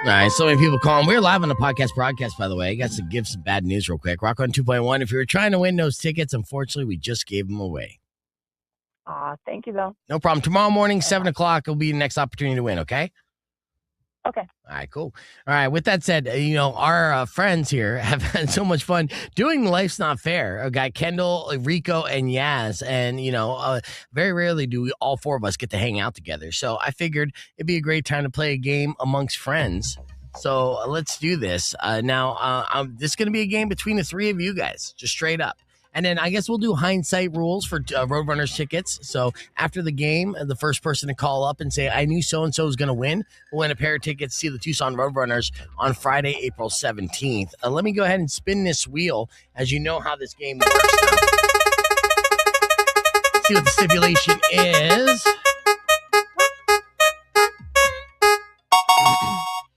All right, so many people calling. We're live on the podcast broadcast, by the way. I got to give some bad news real quick. Rock on 2.1. If you were trying to win those tickets, unfortunately, we just gave them away. Thank you, though. No problem. Tomorrow morning, 7 o'clock, will be the next opportunity to win, okay? Okay. All right, cool. All right, with that said, our friends here have had so much fun doing Life's Not Fair. I got Kendall, Rico, and Yas, and, very rarely do we all four of us get to hang out together. So I figured it'd be a great time to play a game amongst friends. So let's do this. This is going to be a game between the three of you guys, just straight up. And then I guess we'll do hindsight rules for Roadrunners tickets. So after the game, the first person to call up and say, I knew so-and-so was going to win, will win a pair of tickets to see the Tucson Roadrunners on Friday, April 17th. Let me go ahead and spin this wheel as you know how this game works now. See what the stipulation is.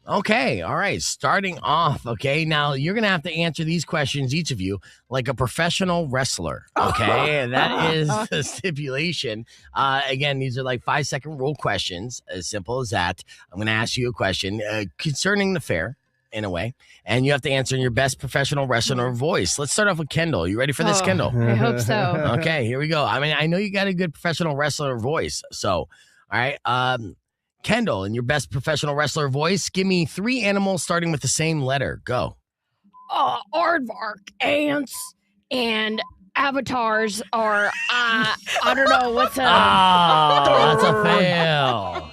Okay, all right, starting off, okay? Now, you're going to have to answer these questions, each of you, like a professional wrestler, okay? And that is the stipulation. Again, these are like 5-second rule questions, as simple as that. I'm going to ask you a question concerning the fair, in a way, and you have to answer in your best professional wrestler voice. Let's start off with Kendall. You ready for this, Kendall? I hope so. Okay, here we go. I mean, I know you got a good professional wrestler voice, so, all right, Kendall, in your best professional wrestler voice, give me 3 animals starting with the same letter. Go. Aardvark, ants, and avatars are, I don't know, what's a... that's a fail.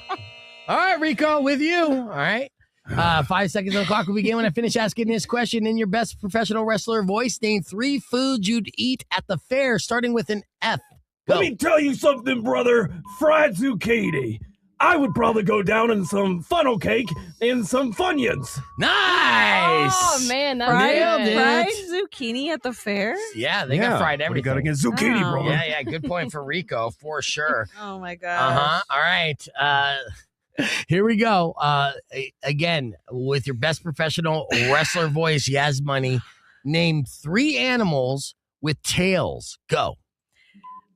All right, Rico, with you. All right. 5 seconds on the clock will begin when I finish asking this question. In your best professional wrestler voice, name 3 foods you'd eat at the fair, starting with an F. Go. Let me tell you something, brother. Fried zucchini. I would probably go down in some funnel cake and some Funyuns. Nice. Oh, man. That Nailed it. Fried zucchini at the fair? Yeah, they got fried everything. Got to get zucchini, Oh. brother. Yeah, good point for Rico, for sure. Oh, my gosh. All right. Here we go. Again, with your best professional wrestler voice, Yas Money, name 3 animals with tails. Go.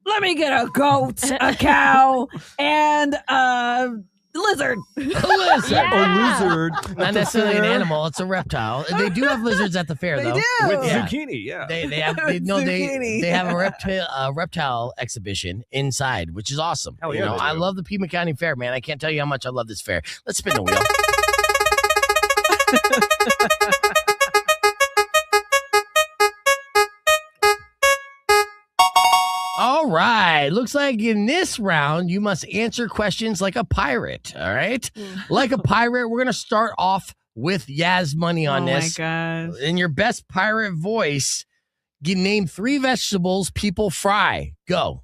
Let me get a goat, a cow, and a lizard. A lizard. Yeah. A lizard. Not necessarily an animal. It's a reptile. They do have lizards at the fair, They though. do. With Yeah. zucchini, yeah. They have Zucchini. they have a reptile exhibition inside, which is awesome. Hell yeah, they I do. love the Pima County Fair, man. I can't tell you how much I love this fair. Let's spin the wheel. All right. Looks like in this round, you must answer questions like a pirate. All right. Like a pirate, we're going to start off with Yas Money on this. Oh, my gosh. In your best pirate voice, name 3 vegetables people fry. Go.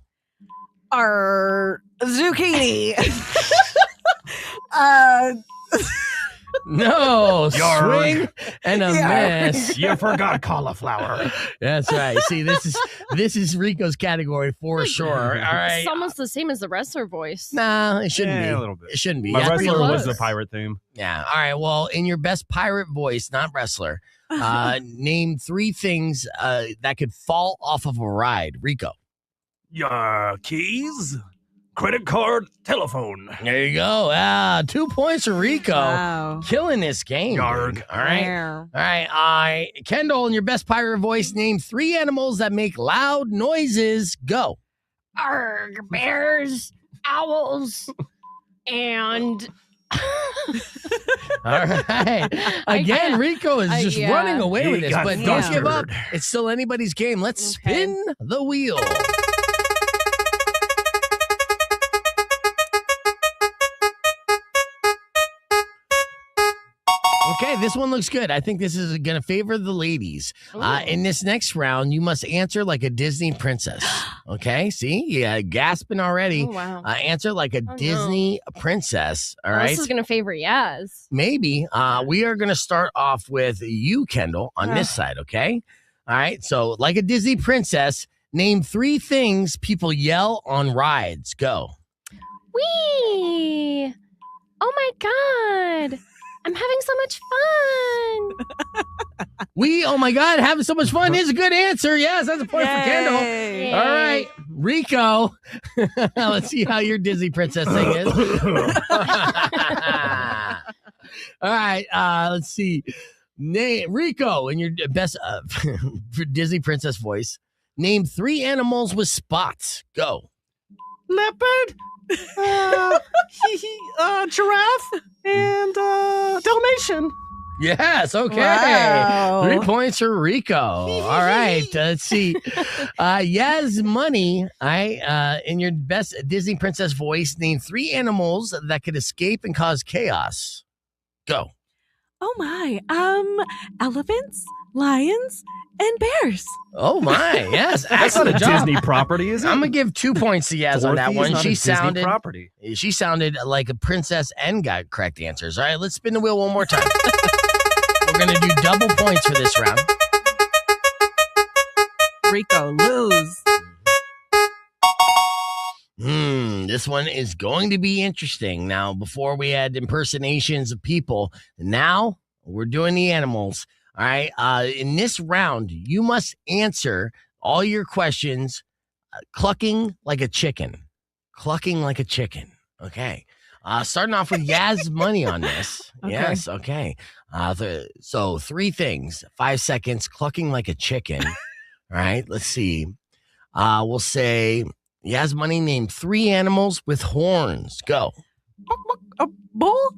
Our zucchini. No. Yarg. Swing and a Yarg. miss. You forgot cauliflower. That's right. See, this is Rico's category for sure. All right. It's almost the same as the wrestler voice. Nah, it shouldn't Yeah, be. a little bit. It shouldn't be. My Yeah, wrestler was close. the pirate theme. Yeah. All right. Well, in your best pirate voice, not wrestler, name 3 things that could fall off of a ride. Rico. Your keys, credit card, telephone. There you go. 2 points for Rico. Wow. Killing this game. Yarg. dude. All right. Wow. All right. Kendall, in your best pirate voice, name 3 animals that make loud noises. Go. Arg, bears, owls, and... All right. Again, Rico is just yeah. running away He with this, got but don't give up. flustered. It's still anybody's game. Let's Okay. spin the wheel. Okay, this one looks good. I think this is going to favor the ladies. In this next round, you must answer like a Disney princess. Okay, see? Yeah, gasping already. Oh, wow. Answer like a no. Disney princess. All right. This is going to favor Yas. Maybe. We are going to start off with you, Kendall, on this side, okay? All right. So, like a Disney princess, name 3 things people yell on rides. Go. Wee! Oh my God! I'm having so much fun! Oh my God, having so much fun is a good answer. Yes, that's a point for Kendall. Yay. All right. Rico, let's see how your Disney princess thing is. All right. Let's see. Name Rico in your best Disney princess voice. Name 3 animals with spots. Go. Leopard, giraffe, and Dalmatian. Yes. Okay. Wow. 3 points for Rico. All right. Let's see. Yas Money. In your best Disney princess voice, name 3 animals that could escape and cause chaos. Go. Oh my. Elephants, lions, and bears. Oh my. Yes. That's not a Excellent job. Disney property, is it? I'm gonna give 2 points to Yas on that Dorothy is one. not a She Disney sounded property. She sounded like a princess and got correct answers. All right, let's spin the wheel one more time. We're going to do double points for this round. Rico, lose. This one is going to be interesting. Now, before we had impersonations of people, now we're doing the animals. All right, in this round, you must answer all your questions clucking like a chicken. Clucking like a chicken. Okay. Starting off with Yas Money on this. Okay. Yes, okay. So 3 things. 5 seconds, clucking like a chicken. All right, let's see. We'll say Yas Money named 3 animals with horns. Go. A bull?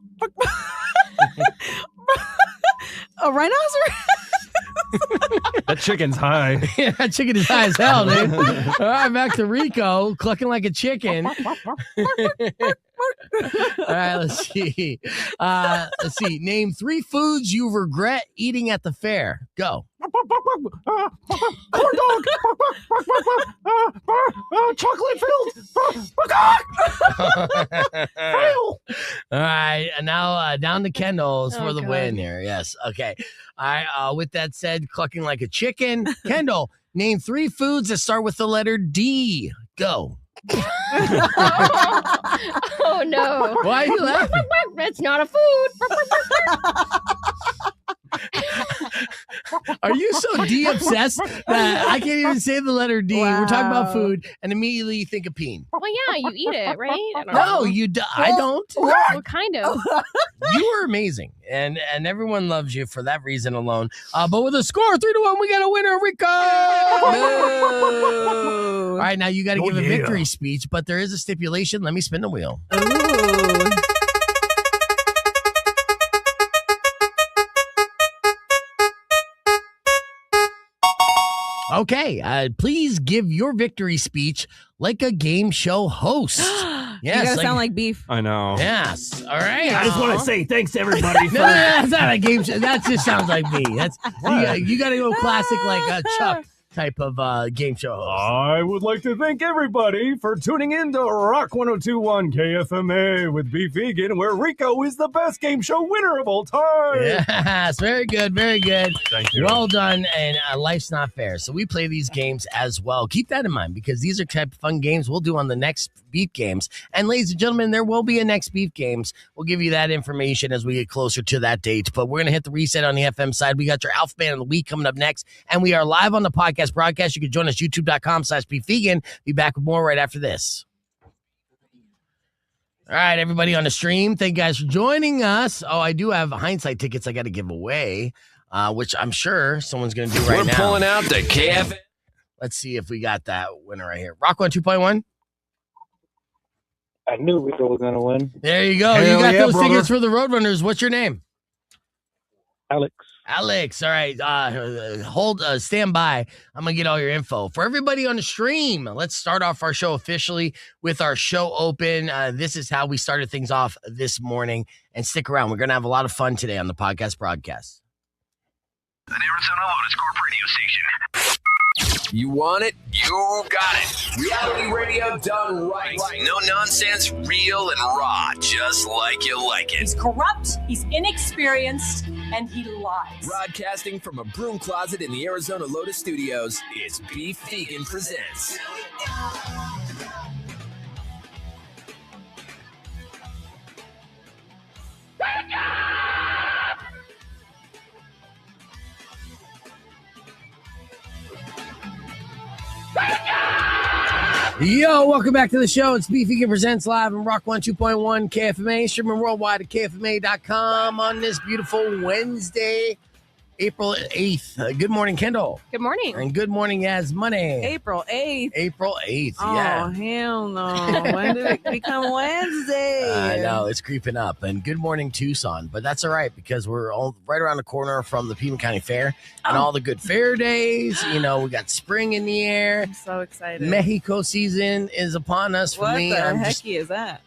A rhinoceros? That chicken's high. Yeah, that chicken is high as hell, dude. All right, back to Rico, clucking like a chicken. All right, let's see. Name 3 foods you regret eating at the fair. Go. Corn dog. Chocolate filled. All right, and now down to Kendall's for the God. win here. Yes, okay. All right, with that said, clucking like a chicken. Kendall, name 3 foods that start with the letter D. Go. Oh no. Why are you laughing? It's not a food. Are you so D obsessed that I can't even say the letter D? We're talking about Wow. food, and immediately you think of peen. Well, yeah, you eat it, right? I don't No, know. you. I don't. Well, kind of. You are amazing, and everyone loves you for that reason alone. But with a score 3-1, we got a winner, Rico. All right, now you got to Oh, give a yeah. victory speech, but there is a stipulation. Let me spin the wheel. Ooh. Okay, please give your victory speech like a game show host. You gotta sound like beef. I know. Yes. All right. I just want to say thanks to everybody for. No, that's not a game show. That just sounds like me. That's you got to go classic like a Chuck type of game show host. I would like to thank everybody for tuning in to Rock 1021 KFMA with Beef Vegan, where Rico is the best game show winner of all time. Yes, very good, very good. Thank you. Well done, and life's not fair. So we play these games as well. Keep that in mind because these are type of fun games we'll do on the next Beef Games. And ladies and gentlemen, there will be a next Beef Games. We'll give you that information as we get closer to that date. But we're going to hit the reset on the FM side. We got your Alpha Band of the Week coming up next, and we are live on the podcast broadcast. You can join us, youtube.com/beefvegan. Be back with more right after this. All right, everybody on the stream, thank you guys for joining us. Oh, I do have hindsight tickets I got to give away, which I'm sure someone's going to do right We're now. pulling out the KF. Let's see if we got that winner right here. Rock 1 2.1. I knew Rico was going to win. There you go. Hell You got yeah, those brother. tickets for the Roadrunners. What's your name? Alex. Alex. All right. Stand by. I'm going to get all your info. For everybody on the stream, let's start off our show officially with our show open. This is how we started things off this morning. And stick around. We're going to have a lot of fun today on the podcast broadcast. An Arizona Lotus Corp radio station. You want it? You got it. Reality radio done right. No nonsense, real and raw, just like you like it. He's corrupt, he's inexperienced, and he lies. Broadcasting from a broom closet in the Arizona Lotus Studios, it's Beef Vegan Presents. Yo, welcome back to the show. It's Beefy Presents live on Rock 102.1 KFMA, streaming worldwide at KFMA.com on this beautiful Wednesday, April 8th. Good morning, Kendall. Good morning. And good morning, Yas Money. April 8th. April 8th, Oh, yeah. hell no. When did it become Wednesday? I know, it's creeping up. And good morning, Tucson. But that's all right because we're all right around the corner from the Pima County Fair and all the good fair days. You know, we got spring in the air. I'm so excited. Mexico season is upon us. For What me, the I'm hecky just, is that?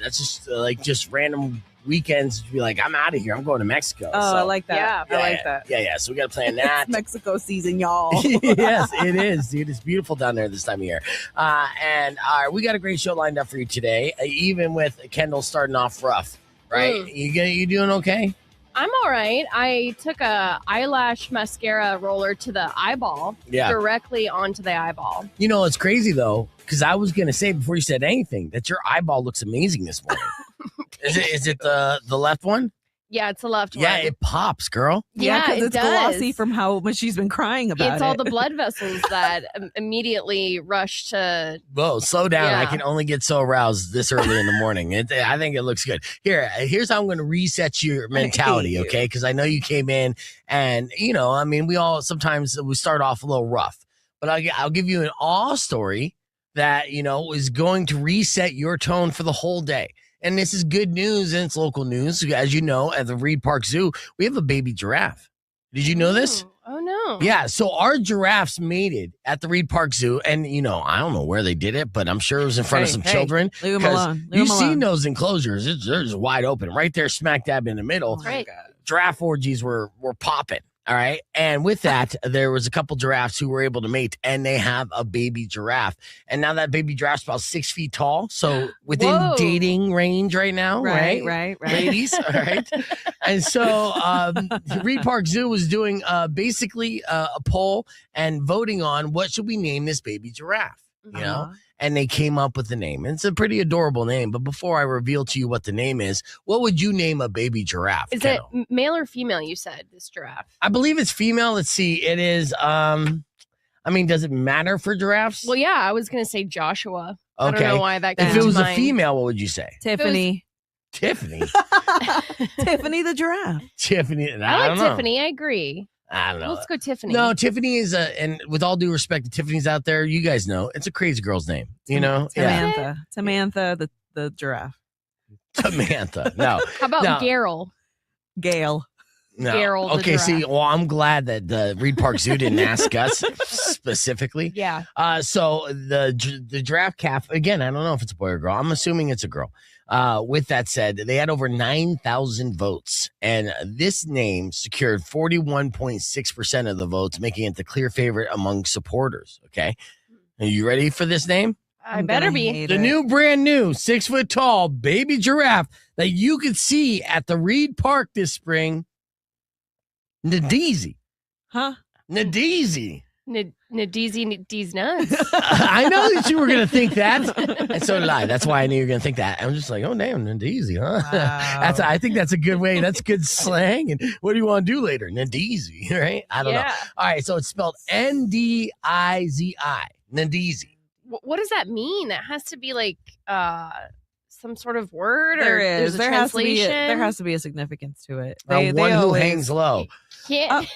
that's just random weekends to be like, I'm out of here. I'm going to Mexico. Oh, So, I like that. Yeah. I like that. Yeah. So we got to plan that. It's Mexico season, y'all. Yes, it is, dude. It's beautiful down there this time of year. And we got a great show lined up for you today, even with Kendall starting off rough, right? You doing okay? I'm all right. I took a eyelash mascara roller to the eyeball, directly onto the eyeball. You know, it's crazy, though, because I was going to say before you said anything that your eyeball looks amazing this morning. Is it the left one? Yeah, it's the left one. Yeah, it pops, girl. Yeah, because it it's does. glossy from how much she's been crying about It's all the blood vessels that immediately rush to. Whoa, slow down. I Yeah. can only get so aroused this early in the morning. I think it looks good. Here's how I'm going to reset your mentality, okay? Because I know you came in and, you know, I mean, we all sometimes we start off a little rough. But I'll give you an awe story that, you know, is going to reset your tone for the whole day. And this is good news, and it's local news. As you know, at the Reid Park Zoo, we have a baby giraffe. Did you know this? Oh, no. Yeah, so our giraffes mated at the Reid Park Zoo, and, you know, I don't know where they did it, but I'm sure it was in front of some children. Leave them alone. You've seen those enclosures. They're just wide open, right there, smack dab in the middle. That's right. Giraffe orgies were popping. All right. And with that, there was a couple giraffes who were able to mate, and they have a baby giraffe. And now that baby giraffe's about 6 feet tall. So within Whoa. dating range right now, right? Right. Ladies. All right. And so Reid Park Zoo was doing basically a poll and voting on what should we name this baby giraffe, you know? And they came up with the name. And it's a pretty adorable name. But before I reveal to you what the name is, what would you name a baby giraffe? Is Kendall? it male or female, you said, this giraffe? I believe it's female. Let's see. It is, I mean, does it matter for giraffes? Well, yeah, I was going to say Joshua. Okay. I don't know why that came If it to was a mind. female, what would you say? Tiffany. Tiffany. Tiffany the giraffe. Tiffany. I I like don't know. Tiffany. I agree. I don't know. Let's go Tiffany. No, Tiffany is and with all due respect to Tiffany's out there, you guys know it's a crazy girl's name. You know? Yeah. Samantha the giraffe. Samantha. No. How about No. Gail? Gail. No. Daryl the Okay, see, giraffe. well, I'm glad that the Reid Park Zoo didn't ask us specifically. Yeah. So the giraffe calf, again, I don't know if it's a boy or girl. I'm assuming it's a girl. With that said, they had over 9,000 votes, and this name secured 41.6% of the votes, making it the clear favorite among supporters. Okay. Are you ready for this name? I better be. The new, brand new 6 foot tall baby giraffe that you could see at the Reid Park this spring. Ndizi. Huh? Ndizi. Ndizi D's nuts. I know that you were going to think that. And so did I. That's why I knew you were going to think that. I'm just like, oh, damn, Ndizi, huh? Wow. I think that's a good way. That's good slang. And what do you want to do later? Ndizi, right? I don't know. All right. So it's spelled Ndizi. Ndizi. What does that mean? That has to be like some sort of word, or There there's is. a There has translation. to be a significance to it. One who always- hangs low. Can't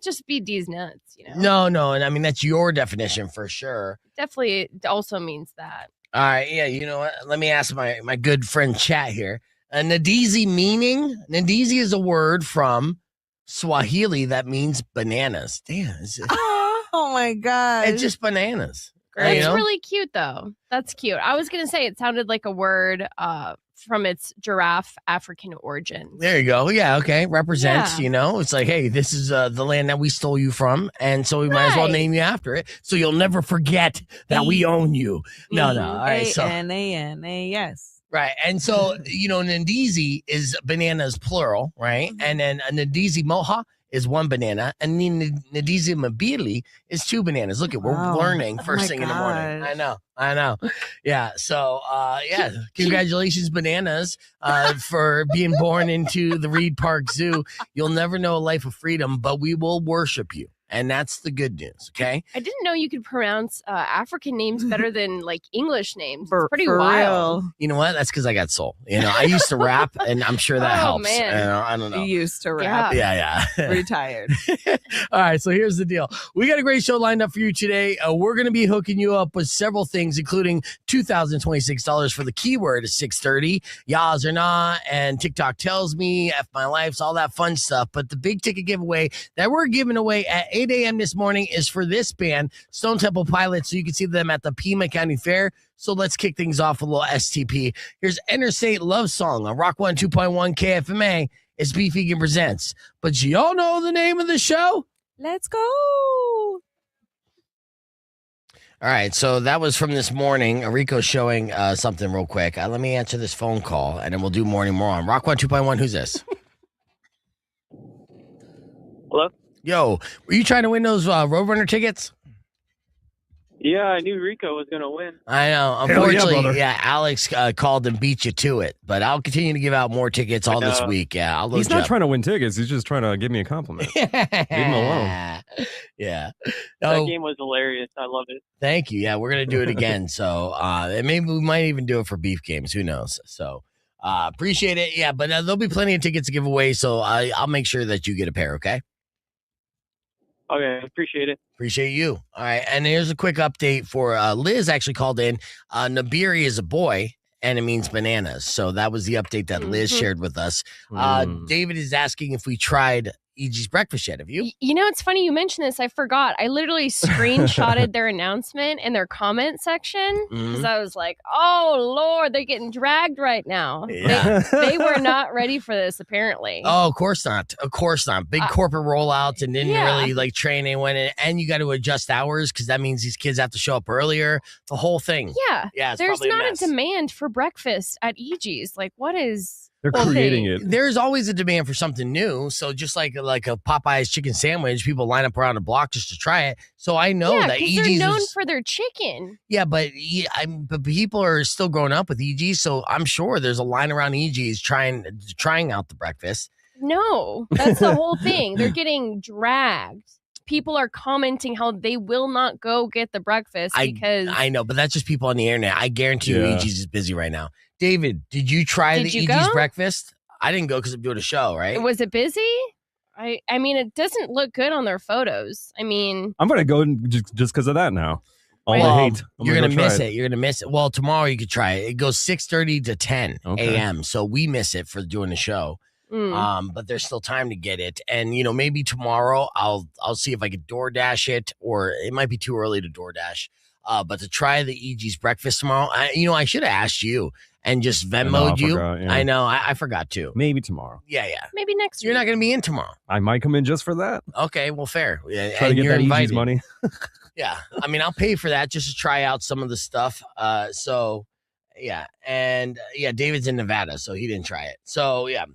just be D's nuts, you know. No. And I mean, that's your definition for sure. Definitely also means that. All right. Yeah. You know what? Let me ask my good friend Chat here. Ndizi meaning? Ndizi is a word from Swahili that means bananas. Damn. Oh my God. It's just bananas. That's You know? really cute, though. That's cute. I was gonna say it sounded like a word from its giraffe African origin. There you go. Yeah, okay. Represents, Yeah. you know, it's like, hey, this is the land that we stole you from. And so we might as well Right. name you after it. So you'll never forget that we own you. No. All right. So, N-A-N-A-S. right. And so, you know, Ndizi is bananas plural, right? And then a Ndizi moha is one banana. And then Ndizi mabili is two bananas. Look at, we're Wow. learning Oh first my thing in the morning. gosh. I know. Yeah. So, yeah, congratulations, bananas, for being born into the Reid Park Zoo. You'll never know a life of freedom, but we will worship you. And that's the good news, okay? I didn't know you could pronounce African names better than like English names. It's pretty for wild. real. You know what? That's because I got soul. I used to rap, and I'm sure that helps. Man. I don't know. You used to rap. Yeah. Retired. All right, so here's the deal. We got a great show lined up for you today. We're going to be hooking you up with several things, including $2,026 for the keyword at 6:30, Yas or Not, and TikTok Tells Me, F My Life's, all that fun stuff. But the big ticket giveaway that we're giving away at 8 a.m. this morning is for this band, Stone Temple Pilots, so you can see them at the Pima County Fair. So let's kick things off with a little STP. Here's Interstate Love Song on Rock 102.1 KFMA. It's Beef Vegan Presents. But y'all know the name of the show? Let's go. All right, so that was from this morning. Rico showing something real quick. Let me answer this phone call, and then we'll do Morning More on Rock 102.1. Who's this? Hello? Yo, were you trying to win those Roadrunner tickets? Yeah, I knew Rico was going to win. I know. Unfortunately, Alex called and beat you to it. But I'll continue to give out more tickets all this week. Yeah, I'll load He's you not up. trying to win tickets. He's just trying to give me a compliment. Leave him alone. Yeah. That game was hilarious. I love it. Thank you. Yeah, we're going to do it again. So and maybe we might even do it for beef games. Who knows? So appreciate it. Yeah, but there'll be plenty of tickets to give away. So I'll make sure that you get a pair, okay? Okay, appreciate it. Appreciate you. All right. And here's a quick update for Liz actually called in. Nabiri is a boy, and it means bananas. So that was the update that Liz shared with us. David is asking if we tried E.G.'s breakfast yet. Have you? You know, it's funny you mentioned this. I forgot. I literally screenshotted their announcement in their comment section because I was like, oh, Lord, they're getting dragged right now. Yeah. They were not ready for this, apparently. Oh, of course not. Of course not. Big corporate rollouts and didn't really like train anyone. And you got to adjust hours because that means these kids have to show up earlier. The whole thing. Yeah. Yeah. There's not a demand for breakfast at E.G.'s. Like, what is... They're creating it. There's always a demand for something new. So just like a Popeye's chicken sandwich, people line up around the block just to try it. So I know that because E.G.'s they're known for their chicken. Yeah, but people are still growing up with E.G., so I'm sure there's a line around E.G.'s trying out the breakfast. No, that's the whole thing. They're getting dragged. People are commenting how they will not go get the breakfast because... I know, but that's just people on the internet. I guarantee you E.G.'s is busy right now. David, did you try the E.G.'s breakfast? I didn't go because I'm doing a show, right? Was it busy? I mean, it doesn't look good on their photos. I mean... I'm going to go just because of that now. All the hate. You're going to miss it. You're going to miss it. Well, tomorrow you could try it. It goes 6:30 to 10 a.m., so we miss it for doing the show. But there's still time to get it. And, maybe tomorrow I'll see if I can DoorDash it, or it might be too early to DoorDash. But to try the E.G.'s breakfast tomorrow, I should have asked you and just Venmo'd you. I know. I forgot to. Maybe tomorrow. Yeah. Maybe next week. You're not going to be in tomorrow. I might come in just for that. Okay, well, fair. Yeah, try to get that E.G.'s money. Yeah. I mean, I'll pay for that just to try out some of the stuff. Yeah. And David's in Nevada, so he didn't try it. So yeah,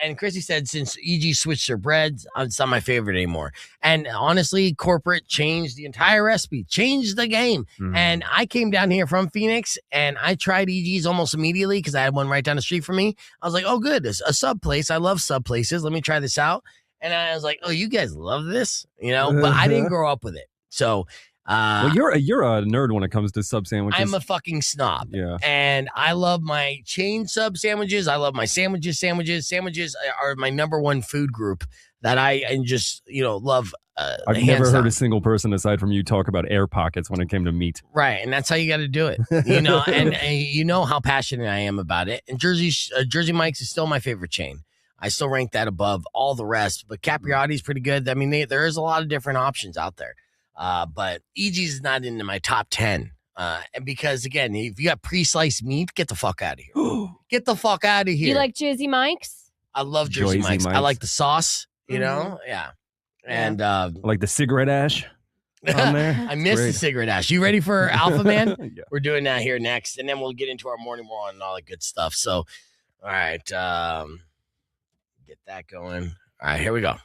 and Chrissy said since E.G. switched their breads, it's not my favorite anymore. And honestly, corporate changed the entire recipe, changed the game. And I came down here from Phoenix and I tried E.G.'s almost immediately because I had one right down the street from me. I was like, oh, good. It's a sub place. I love sub places. Let me try this out. And I was like, oh, you guys love this, but I didn't grow up with it. So well, you're a nerd when it comes to sub sandwiches. I'm a fucking snob. Yeah. And I love my chain sub sandwiches. I love my sandwiches. Sandwiches are my number one food group that I just, love. I've never heard a single person aside from you talk about air pockets when it came to meat. Right. And that's how you got to do it, and you know how passionate I am about it. And Jersey Mike's is still my favorite chain. I still rank that above all the rest, but Capriotti's pretty good. I mean, there is a lot of different options out there. But E.G.'s is not into my top 10. And because again, if you got pre-sliced meat, get the fuck out of here. Get the fuck out of here. You like Jersey Mike's? I love Jersey Mike's. I like the sauce, yeah. And I like the cigarette ash on there. I miss the cigarette ash. You ready for Alpha Man? Yeah. We're doing that here next, and then we'll get into our morning more and all that good stuff. So, all right, get that going. All right, here we go.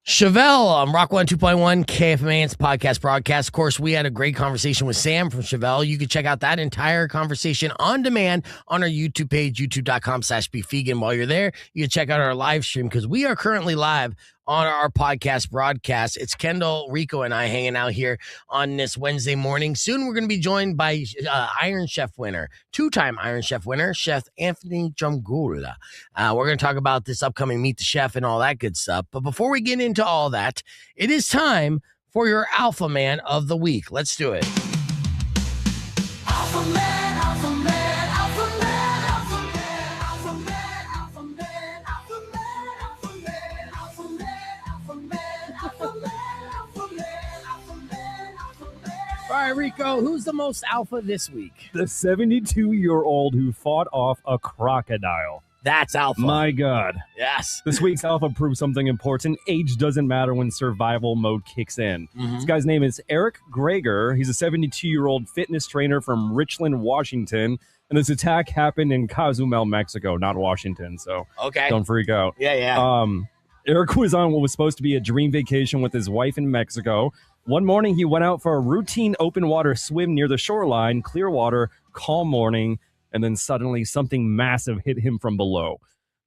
Chevelle on Rock 102.1 KFMA. It's a podcast broadcast. Of course, we had a great conversation with Sam from Chevelle. You can check out that entire conversation on demand on our YouTube page, youtube.com/beefvegan. While you're there, you can check out our live stream because we are currently live on our podcast broadcast. It's Kendall, Rico, and I hanging out here on this Wednesday morning. Soon we're going to be joined by Iron Chef winner, two-time Iron Chef winner, Chef Anthony Drumgoole. We're going to talk about this upcoming Meet the Chef and all that good stuff. But before we get into all that, it is time for your Alpha Man of the Week. Let's do it. Alpha Man, Alpha Man, Alpha Man, Alpha Man, Alpha Man, Alpha Man, Alpha Man, Alpha Man, Alpha Man, Alpha Man, Alpha Man, Alpha Man, Alpha Man, Alpha Man. All right, Rico, who's the most alpha this week? The 72-year-old who fought off a crocodile. That's alpha. My God. Yes. This week's alpha proves something important. Age doesn't matter when survival mode kicks in. This guy's name is Eric Greger. He's a 72-year-old fitness trainer from Richland, Washington. And this attack happened in Cozumel, Mexico, not Washington. So don't freak out. Yeah. Eric was on what was supposed to be a dream vacation with his wife in Mexico. One morning, he went out for a routine open water swim near the shoreline, clear water, calm morning, and then suddenly something massive hit him from below.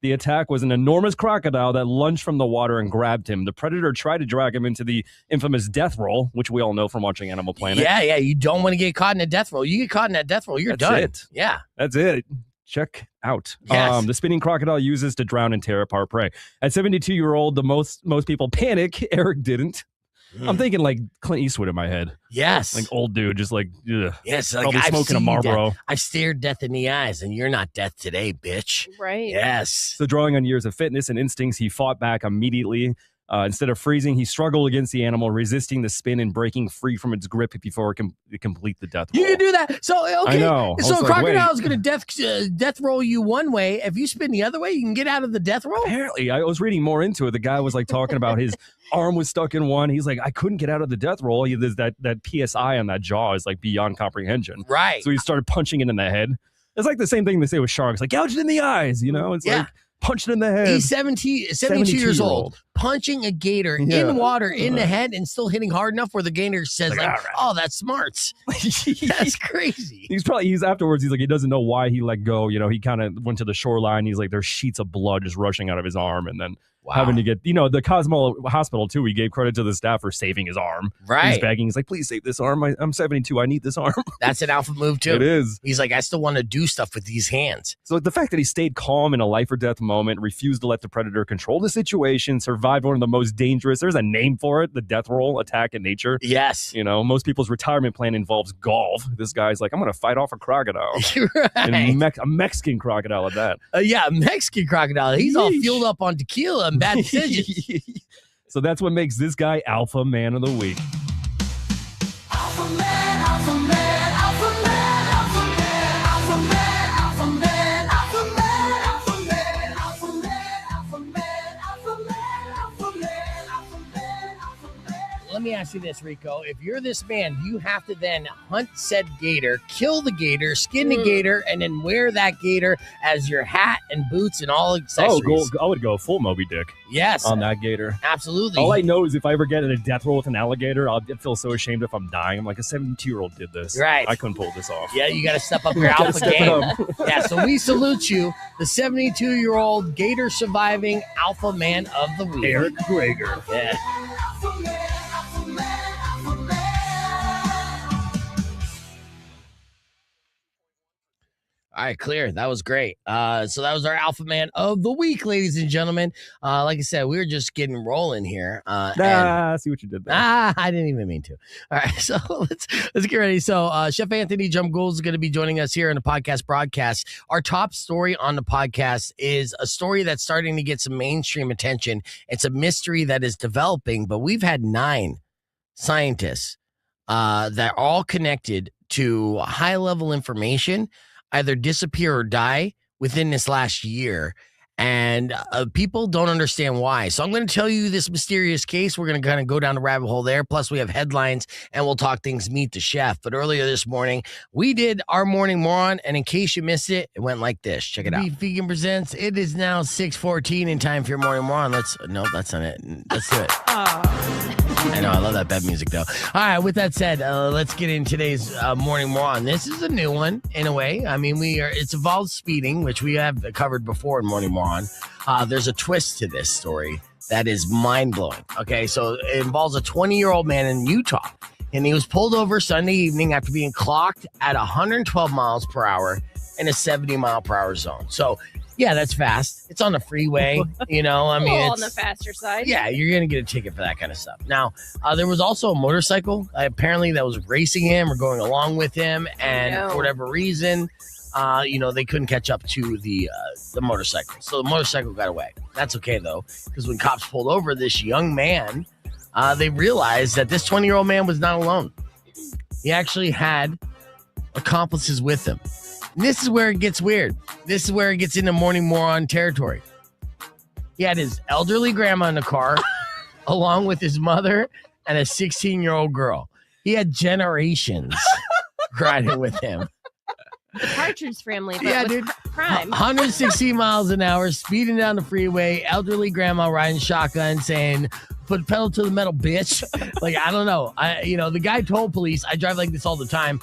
The attack was an enormous crocodile that lunged from the water and grabbed him. The predator tried to drag him into the infamous death roll, which we all know from watching Animal Planet. Yeah. You don't want to get caught in a death roll. You get caught in that death roll, you're done. It. Yeah. That's it. Check out. Yes. The spinning crocodile uses to drown and tear apart prey. At 72-year-old, the most people panic. Eric didn't. I'm thinking like Clint Eastwood in my head. Yes. Like old dude, just like, ugh. Yes. Like Probably smoking a Marlboro. I've stared death in the eyes, and you're not death today, bitch. Right. Yes. So drawing on years of fitness and instincts, he fought back immediately. Instead of freezing, he struggled against the animal, resisting the spin and breaking free from its grip before it complete the death roll. You can do that. So, okay. I know. So a crocodile is wait. going to death roll you one way. If you spin the other way, you can get out of the death roll? Apparently, I was reading more into it. The guy was like talking about his arm was stuck in one. He's like, I couldn't get out of the death roll. There's that PSI on that jaw is like beyond comprehension. Right. So he started punching it in the head. It's like the same thing they say with sharks, like gouge it in the eyes, you know? It's like punch it in the head. He's 72 years old, punching a gator in water in the head and still hitting hard enough where the gator says, oh, that's smarts. That's crazy. He's afterwards, he's like, he doesn't know why he let go. You know, he kind of went to the shoreline. He's like, there's sheets of blood just rushing out of his arm. And then having to get, the Cosmo Hospital, too, he gave credit to the staff for saving his arm. Right. He's begging. He's like, please save this arm. I'm 72. I need this arm. That's an alpha move, too. It is. He's like, I still want to do stuff with these hands. So the fact that he stayed calm in a life or death moment, refused to let the predator control the situation, survived one of the most dangerous, there's a name for it, the death roll attack in nature. Yes. Most people's retirement plan involves golf. This guy's like, I'm going to fight off a crocodile. Right. And a Mexican crocodile at that. A Mexican crocodile. He's all fueled up on tequila and bad decisions. So that's what makes this guy Alpha Man of the Week. Alpha Man, Alpha Man, Alpha Man, Alpha Man, Alpha Man, Alpha Man, Alpha Man, Alpha Man, Alpha Man, Alpha Man, Alpha Man, Alpha Man, Alpha Man, Alpha Man. Let me ask you this, Rico. If you're this man, you have to then hunt said gator, kill the gator, skin the gator, and then wear that gator as your hat and boots and all accessories. I would go full Moby Dick. Yes. On that gator. Absolutely. All I know is if I ever get in a death roll with an alligator, I'll feel so ashamed if I'm dying. I'm like, a 72-year-old did this. Right. I couldn't pull this off. Yeah, you got to step up your alpha game. Yeah, so we salute you, the 72-year-old gator surviving Alpha Man of the Week. Eric Greger. Yeah. Alpha Man, Alpha Man, Alpha Man. All right, clear. That was great. So that was our Alpha Man of the Week, ladies and gentlemen. Like I said, we were just getting rolling here. I see what you did there. I didn't even mean to. All right, so let's get ready. So Chef Anthony Drumgoole is going to be joining us here in the podcast broadcast. Our top story on the podcast is a story that's starting to get some mainstream attention. It's a mystery that is developing, but we've had 9 scientists that are all connected to high-level information either disappear or die within this last year. And people don't understand why. So I'm going to tell you this mysterious case. We're going to kind of go down the rabbit hole there. Plus, we have headlines, and we'll talk things Meet the Chef. But earlier this morning, we did our Morning Moron, and in case you missed it, it went like this. Check it out. Vegan presents. It is now 6:14 in time for your Morning Moron. No, that's not it. Let's do it. I know, I love that bed music, though. All right, with that said, let's get in today's Morning Moron. This is a new one, in a way. I mean, it's involved speeding, which we have covered before in Morning Moron. There's a twist to this story. that is mind-blowing. Okay, so it involves a 20-year-old man in Utah, and he was pulled over Sunday evening after being clocked at 112 miles per hour in a 70-mile-per-hour zone. So, yeah, that's fast. It's on the freeway, you know. I mean, on the faster side. Yeah, you're going to get a ticket for that kind of stuff. Now, there was also a motorcycle, apparently, that was racing him or going along with him, and for whatever reason, they couldn't catch up to the motorcycle. So the motorcycle got away. That's okay, though, because when cops pulled over this young man, they realized that this 20-year-old man was not alone. He actually had accomplices with him. And this is where it gets weird. This is where it gets into morning moron territory. He had his elderly grandma in the car, along with his mother and a 16-year-old girl. He had generations riding with him. The Partridge Family, but Yeah, with dude. crime. 116 miles an hour, speeding down the freeway, elderly grandma riding shotgun saying, "Put pedal to the metal, bitch." Like, I don't know. The guy told police, "I drive like this all the time.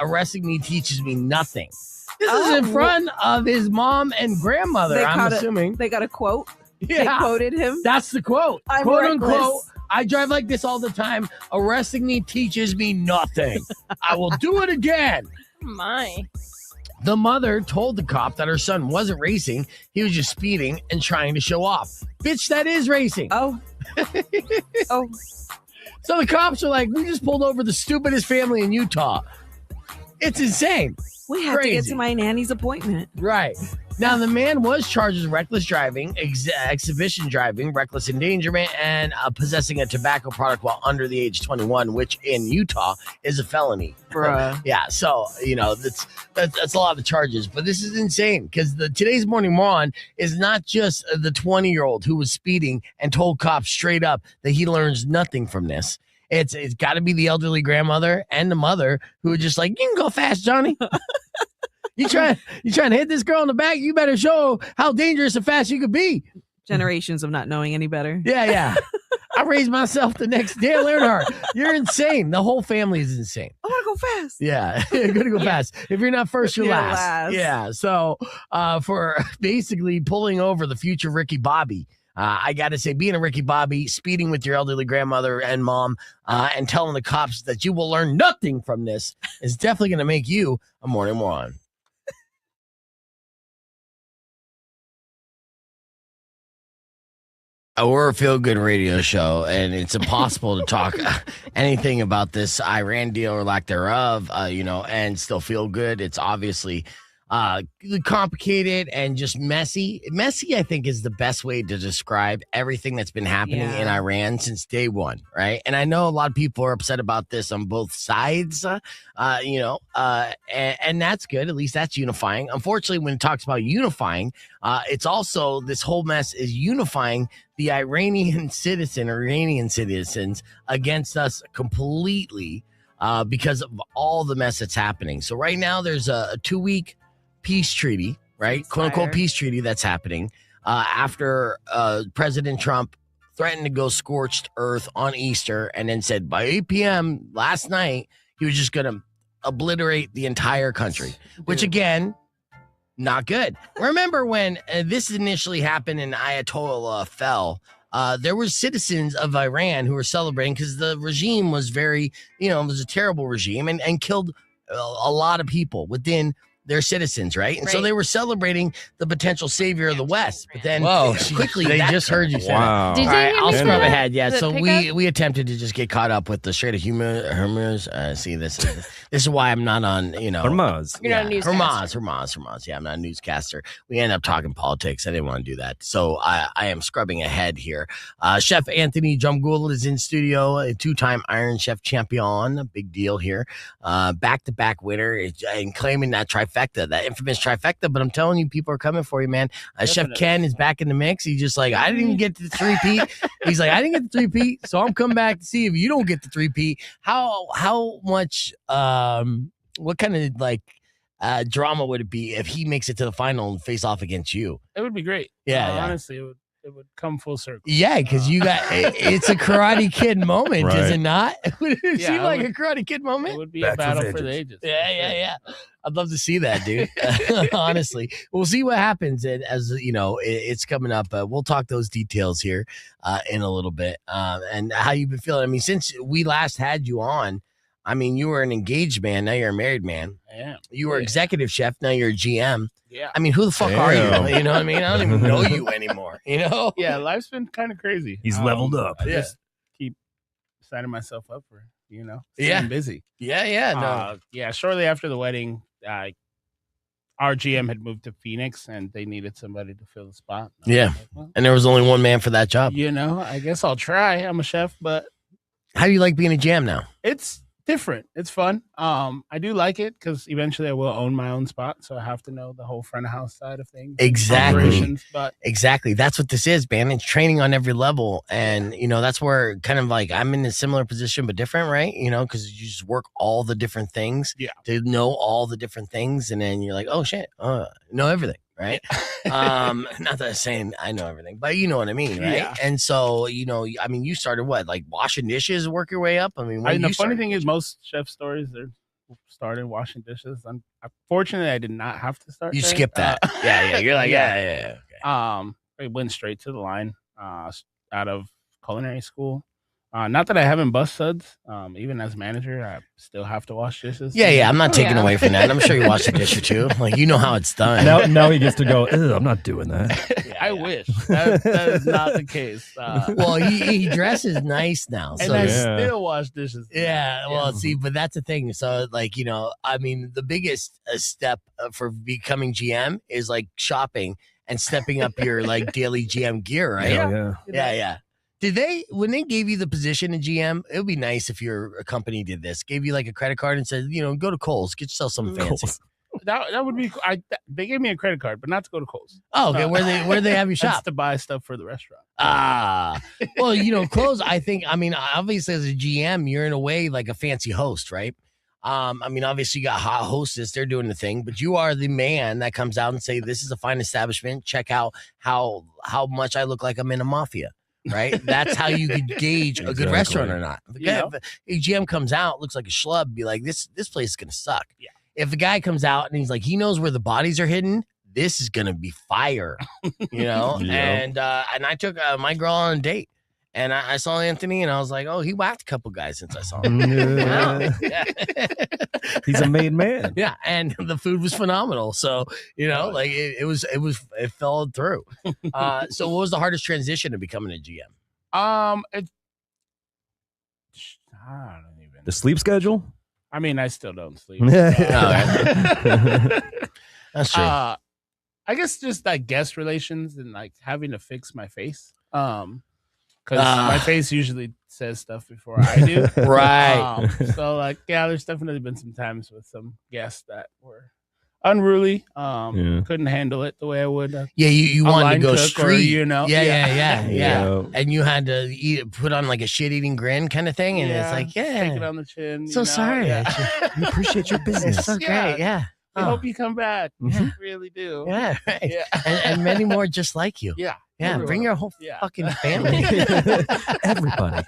Arresting me teaches me nothing." This is in front of his mom and grandmother, I'm assuming. They got a quote. Yeah. They quoted him. That's the quote. I'm Quote reckless. unquote, "I drive like this all the time. Arresting me teaches me nothing. I will do it again." My. The mother told the cop that her son wasn't racing. He was just speeding and trying to show off. Bitch, that is racing. Oh. Oh. So the cops are like, "We just pulled over the stupidest family in Utah." It's insane. We have to get to my nanny's appointment. Right. Now, the man was charged with reckless driving, exhibition driving, reckless endangerment, and possessing a tobacco product while under the age of 21, which in Utah is a felony. Bruh. Yeah, so, that's a lot of charges. But this is insane because today's morning moron is not just the 20-year-old who was speeding and told cops straight up that he learns nothing from this. It's got to be the elderly grandmother and the mother who are just like, "You can go fast, Johnny. You trying to hit this girl in the back? You better show how dangerous and fast you could be." Generations of not knowing any better. Yeah. I raised myself the next Dale Earnhardt. You're insane. The whole family is insane. I want to go fast. Yeah, gonna go fast. If you're not first, you're last. last. Yeah. So for basically pulling over the future Ricky Bobby. I got to say, being a Ricky Bobby, speeding with your elderly grandmother and mom, and telling the cops that you will learn nothing from this is definitely going to make you a morning moron. We're a feel-good radio show, and it's impossible to talk anything about this Iran deal or lack thereof, and still feel good. It's obviously complicated and just messy. Messy, I think, is the best way to describe everything that's been happening in Iran since day one, right? And I know a lot of people are upset about this on both sides, and that's good. At least that's unifying. Unfortunately, when it talks about unifying, it's also, this whole mess is unifying the Iranian citizens against us completely because of all the mess that's happening. So right now there's a 2-week peace treaty, right? "Quote unquote" peace treaty that's happening after President Trump threatened to go scorched earth on Easter and then said by 8 p.m. last night, he was just going to obliterate the entire country, which again, not good. Remember when this initially happened and Ayatollah fell, there were citizens of Iran who were celebrating because the regime was very, it was a terrible regime and killed a lot of people within their citizens, right? And so they were celebrating the potential savior of the West. But then quickly, they just heard you say that. Did All right, you I'll hear me scrub say ahead. Yeah, that? so Did it pick we attempted to just get caught up with the Strait of Hormuz. See, this is why I'm not on, Hormuz. You're not a newscaster. Hormuz. Yeah, I'm not a newscaster. We end up talking politics. I didn't want to do that. So I am scrubbing ahead here. Chef Anthony Drumgoole is in studio, a 2-time Iron Chef champion. A big deal here. Back-to-back winner and claiming that trifecta, that infamous trifecta. But I'm telling you, people are coming for you, man. Chef Ken is back in the mix. He's just like, "I didn't get the 3-peat." He's like, "I didn't get the 3-peat, so I'm coming back to see if you don't get the 3-peat." How much what kind of drama would it be if he makes it to the final and face off against you? It would be great. Yeah. Honestly, it would. it would come full circle. Yeah, because you got it's a Karate Kid moment, is Right. it not? Would it Yeah, seem it like would- a Karate Kid moment? It would be Back a for battle for the vengeance. ages. Yeah. I'd love to see that, dude. Honestly, we'll see what happens. And as you know, it's coming up. We'll talk those details here in a little bit. And how you've been feeling. I mean, since we last had you on, I mean, you were an engaged man. Now you're a married man. I am. You were Yeah. executive chef. Now you're a GM. Yeah. I mean, who the fuck are Damn. you? You know what I mean? I don't even know you anymore. You know? Yeah, life's been kind of crazy. He's leveled up. I Yeah. just keep signing myself up for, Yeah. staying busy. Yeah. No. Yeah, shortly after the wedding, our GM had moved to Phoenix and they needed somebody to fill the spot. And I was Yeah. like, well, And there was only one man for that job. I guess I'll try. I'm a chef, but How do you like being a GM now? it's different. It's fun. I do like it because eventually I will own my own spot, so I have to know the whole front of house side of things. Exactly. Operations, but Exactly. That's what this is, man. It's training on every level. And, that's where kind of like I'm in a similar position, but different, right? Because you just work all the different things to know all the different things. And then you're like, oh, shit, know everything, right? Not that I'm saying I know everything, but you know what I mean, right? Yeah. And so, I mean, you started what, like washing dishes, work your way up? I mean, the funny thing is most chef stories, they're started washing dishes. Fortunately, I did not have to start. You there. skip that. Yeah. You're like, yeah. I went straight to the line out of culinary school. Not that I haven't bust suds. Even as manager, I still have to wash dishes. Yeah. I'm not taking away from that. I'm sure you wash the dish or two. Like, you know how it's done. Now he gets to go, "Ugh, I'm not doing that. I wish. That is not the case. Well, he dresses nice now. And So I Yeah. still wash dishes. yeah, well, see, but that's the thing. So, like, I mean, the biggest step for becoming GM is like shopping and stepping up your like daily GM gear, right? Yeah. Yeah. Did when they gave you the position of GM, it would be nice if your company did this, gave you like a credit card and said, go to Kohl's, get yourself something fancy. That would be. They gave me a credit card, but not to go to Kohl's. Oh, okay. Where they have you That's shop? to buy stuff for the restaurant. Well, clothes. I think. I mean, obviously, as a GM, you're in a way like a fancy host, right? I mean, obviously, you got hot hostess; they're doing the thing, but you are the man that comes out and say, "This is a fine establishment. Check out how much I look like I'm in a mafia." Right? That's how you could gauge a good Exactly. restaurant or not. If Yeah. a GM comes out, looks like a schlub, be like, "This place is gonna suck." Yeah. If the guy comes out and he's like, he knows where the bodies are hidden, this is gonna be fire, Yeah. And I took my girl on a date, and I saw Anthony, and I was like, oh, he whacked a couple guys since I saw him. Yeah. He's a made man. Yeah, and the food was phenomenal. So like it fell through. So what was the hardest transition to becoming a GM? I don't even. The sleep schedule? I mean, I still don't sleep. That's true. I guess just like guest relations and like having to fix my face. Because my face usually says stuff before I do. Right. So like, yeah, there's definitely been some times with some guests that were unruly. Couldn't handle it the way I would. Yeah, you a wanted to line go cook or, street. Yeah. Yeah. And you had to put on like a shit-eating grin kind of thing, and it's like, Take it yeah, on the chin. so sorry. Yeah. We appreciate your business. It's so Yeah. great. Yeah. I Oh, hope you come back. Yeah. I really do. yeah, right. Yeah. And many more just like you. Yeah. Yeah, everyone. bring your whole Yeah. fucking family. Everybody.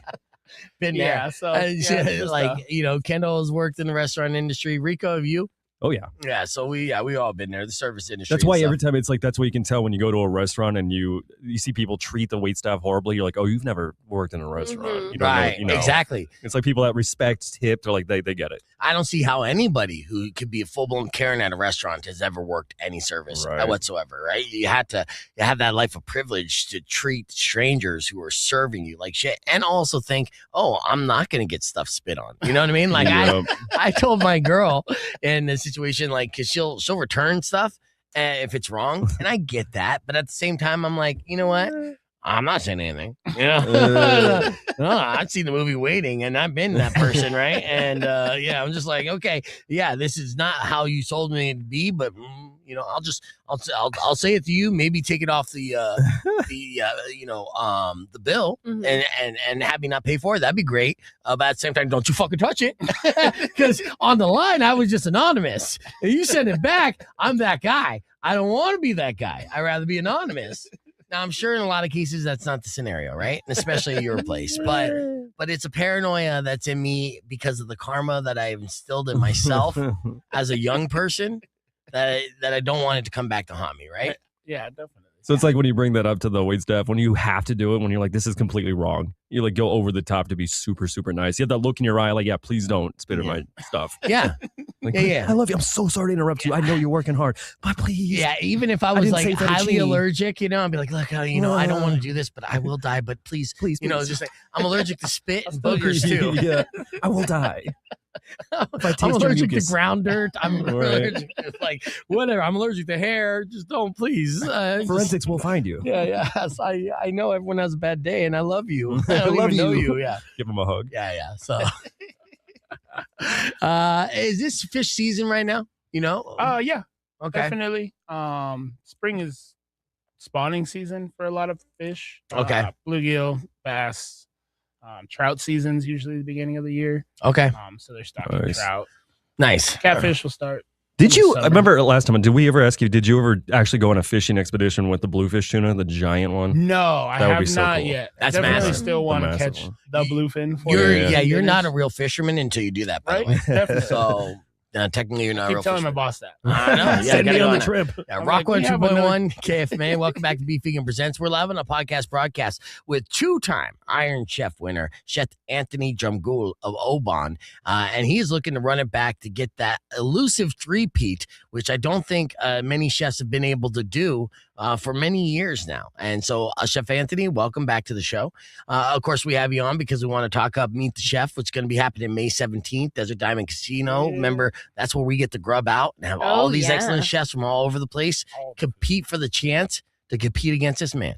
Been there. Yeah. So And yeah, it's just, like Kendall has worked in the restaurant industry. Rico, have you? Oh, yeah. Yeah, so we all been there. The service industry. That's why and every time it's like, that's what you can tell when you go to a restaurant and you see people treat the waitstaff horribly. You're like, oh, you've never worked in a restaurant. Mhm. You don't right, know, exactly. It's like people that respect tip. They're like, they get it. I don't see how anybody who could be a full-blown Karen at a restaurant has ever worked any service Right. whatsoever, right? You have that life of privilege to treat strangers who are serving you like shit, and also think, oh, I'm not going to get stuff spit on. You know what I mean? Like Yeah. I told my girl in a situation, like, because she'll return stuff if it's wrong, and I get that, but at the same time, I'm like, you know what? I'm not saying anything. No, I've seen the movie Waiting, and I've been that person, right? And I'm just like, okay, yeah, this is not how you told me to be, but I'll say it to you. Maybe take it off the bill, and have me not pay for it. That'd be great. But at the same time, don't you fucking touch it, because on the line I was just anonymous. If you send it back, I'm that guy. I don't want to be that guy. I'd rather be anonymous. Now, I'm sure in a lot of cases that's not the scenario, right? And especially at your place. But it's a paranoia that's in me because of the karma that I've instilled in myself as a young person that I don't want it to come back to haunt me, right? Yeah, definitely. So it's like when you bring that up to the waitstaff, when you have to do it, when you're like, this is completely wrong. You like go over the top to be super, super nice. You have that look in your eye like, yeah, please don't spit in my stuff. Yeah. Like, Yeah. I love you. I'm so sorry to interrupt you. I know you're working hard, but please. Yeah, even if I was didn't like say highly fettuccine. allergic, I'd be like, look, I don't want to do this, but I will die. But please, Please. just like I'm allergic to spit and boogers too. Yeah, I will die. If I taste I'm your allergic to mucus. ground dirt. I'm Right. allergic to like whatever. I'm allergic to hair. Just don't, please. Forensics will find you. Yeah. I know everyone has a bad day, and I love you. I don't love even know you. you. Yeah. Give him a hug. Yeah. So, is this fish season right now? Yeah. Okay. Definitely. Spring is spawning season for a lot of fish. Okay. Bluegill, bass, trout season's usually the beginning of the year. Okay. So they're stocking Nice. trout. Nice. Catfish will start. Did you? Summer. I remember last time. Did we ever ask you? Did you ever actually go on a fishing expedition with the bluefish tuna, the giant one? No, I That would be have so not cool. yet. That's I definitely massive. still want to massive catch one. the bluefin. For You're the not a dinners. real fisherman until you do that, by Right? the way. Definitely. So technically, you're not a Keep real telling my fisherman. boss that. I know. Yeah, Send gotta me go on the it. trip. Yeah, I'm Rock like, we have 102.1 KFMA. Welcome back to Beef Vegan Presents. We're live on a podcast broadcast with two-time Iron Chef winner, Chef Anthony Drumgoole of Oban. And he's looking to run it back to get that elusive three-peat, which I don't think many chefs have been able to do for many years now. And so, Chef Anthony, welcome back to the show. Of course, we have you on because we want to talk up Meet the Chef, which is going to be happening May 17th, Desert Diamond Casino. Yeah. Remember, that's where we get to grub out and have all these yeah. excellent chefs from all over the place compete for the chance to compete against this man.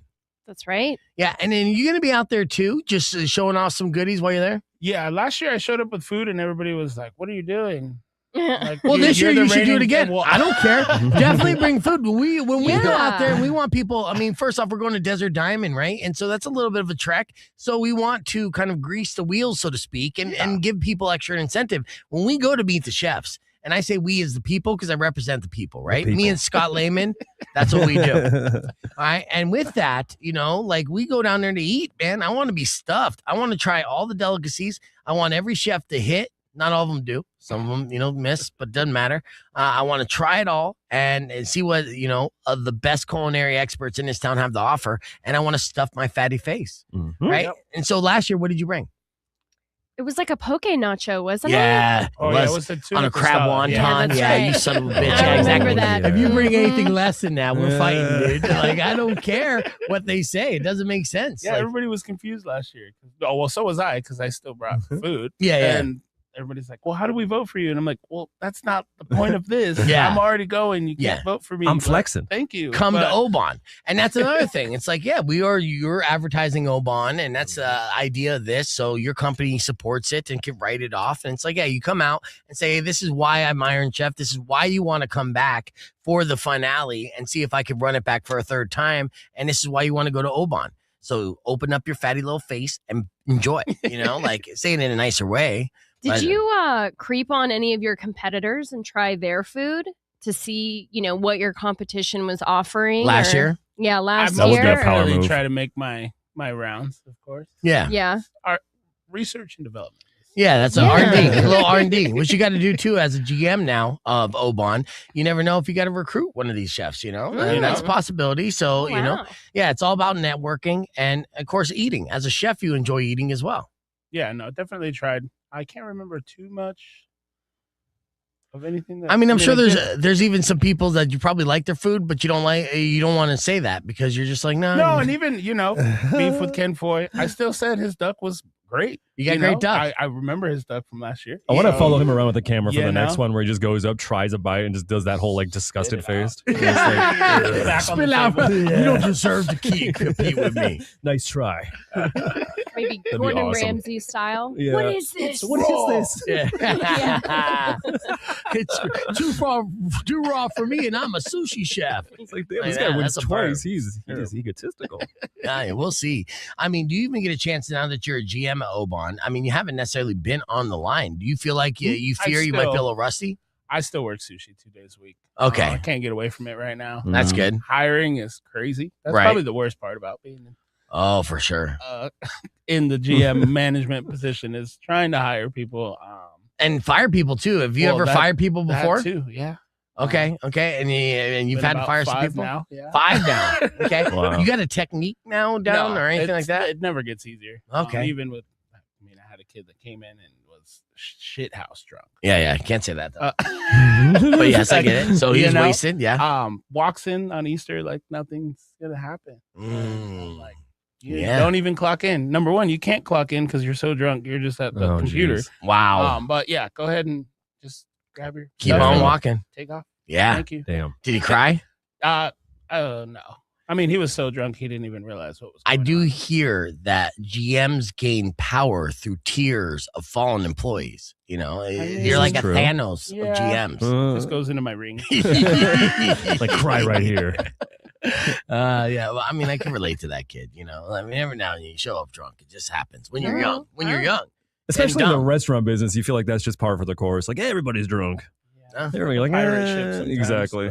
That's right. Yeah, and then you're going to be out there too, just showing off some goodies while you're there? Yeah, last year I showed up with food and everybody was like, "What are you doing?" Like, Well, this year you're the you should do it reigning- again. Well, I don't care. Definitely bring food. When we go out there, Yeah. we want people. I mean, first off, we're going to Desert Diamond, right? And so that's a little bit of a trek. So we want to kind of grease the wheels, so to speak, and give people extra incentive. When we go to meet the chefs, and I say we as the people because I represent the people, right? people. Me and Scott Lehman, that's what we do. All right. And with that, like we go down there to eat, man. I want to be stuffed. I want to try all the delicacies. I want every chef to hit. Not all of them do. Some of them, miss, but doesn't matter. I want to try it all and see what, the best culinary experts in this town have to offer. And I want to stuff my fatty face. Mhm. Right. Yep. And so last year, what did you bring? It was like a poke nacho, wasn't Yeah. Oh, it yeah, was it was the tuna on a for crab salad. wonton. Yeah, that's Yeah, you right. son of a bitch. I Yeah, remember exactly. that. If you bring Mhm. anything less than that, we're fighting, Yeah. dude. Like, I don't care what they say. It doesn't make sense. Yeah, Like, everybody was confused last year. Oh, well, so was I because I still brought food. yeah. And everybody's like, "Well, how do we vote for you?" And I'm like, "Well, that's not the point of this. Yeah. I'm already going. You can't Yeah. vote for me. I'm But flexing. Thank you. Come to But- Oban. And that's another thing. It's like, yeah, you're advertising Oban, and that's the idea of this. So your company supports it and can write it off. And it's like, yeah, you come out and say, hey, this is why I'm Iron Chef. This is why you want to come back for the finale and see if I can run it back for a third time. And this is why you want to go to Oban. So open up your fatty little face and enjoy, like say it in a nicer way. Did But- you creep on any of your competitors and try their food to see, what your competition was offering? Last year? Yeah, last That would be a year. power Really move. try to make my rounds, of course. Yeah. Yeah. Research and development. Yeah, that's an Yeah. R&D, a little R&D, which you got to do too as a GM now of Oban. You never know if you got to recruit one of these chefs, and that's a possibility. So, Wow. yeah, it's all about networking and, of course, eating. As a chef, you enjoy eating as well. Yeah, no, definitely tried. I can't remember too much of anything. That, I mean, I'm sure I did. there's even some people that you probably like their food, but you don't want to say that because you're just like, no. No, and even beef with Ken Foy. I still said his duck was great. You got great duck. I remember his duck from last year. I want to follow him around with the camera for Yeah, the next no? one where he just goes up, tries a bite, and just does that whole disgusted it face. out. Just like, Back on the Spill out. table. You don't deserve to compete with me. nice try. Maybe be Gordon awesome. Ramsay style. Yeah. What is this? What is this? Yeah. It's too raw for me, and I'm a sushi chef. It's like, damn, Like this that, guy wins that's a bird. twice. He's egotistical. Yeah, we'll see. I mean, do you even get a chance now that you're a GM at Oban? I mean, you haven't necessarily been on the line. Do you feel like you I fear you might be a still- little rusty? I still work sushi 2 days a week. Okay. I can't get away from it right now. That's good. Hiring is crazy. That's Right. probably the worst part about being for sure. In the GM management position is trying to hire people. And fire people too. Have you ever fired people before? That too, yeah. Okay. And you've had to fire some 5 people now. Yeah. 5 now. Okay. Wow. You got a technique now down or anything like that? It never gets easier. Okay. Even with, I had a kid that came in and was shit house drunk. Yeah. Can't say that though. But yes, I get it. So he's wasted. Yeah. Walks in on Easter like nothing's gonna happen. Like, you Yeah. don't even clock in. Number one, you can't clock in because you're so drunk. You're just at the computer. Geez. Wow. But yeah, go ahead and just grab your Keep stuff on and walking. Take off. Yeah. Thank you. Damn. Did he cry? No. I mean, he was so drunk he didn't even realize what was going I do on. hear that GMs gain power through tears of fallen employees. You know, you're like a true. Thanos of GMs. This goes into my ring. Like cry right here. Yeah, well, I mean, I can relate to that kid. You know, I mean, every now and then you show up drunk. It just happens when you're young. When you're young, Especially in the dumb. restaurant business, you feel like that's just par for the course. Like, hey, everybody's drunk. You're like, Pirate ship sometimes, exactly.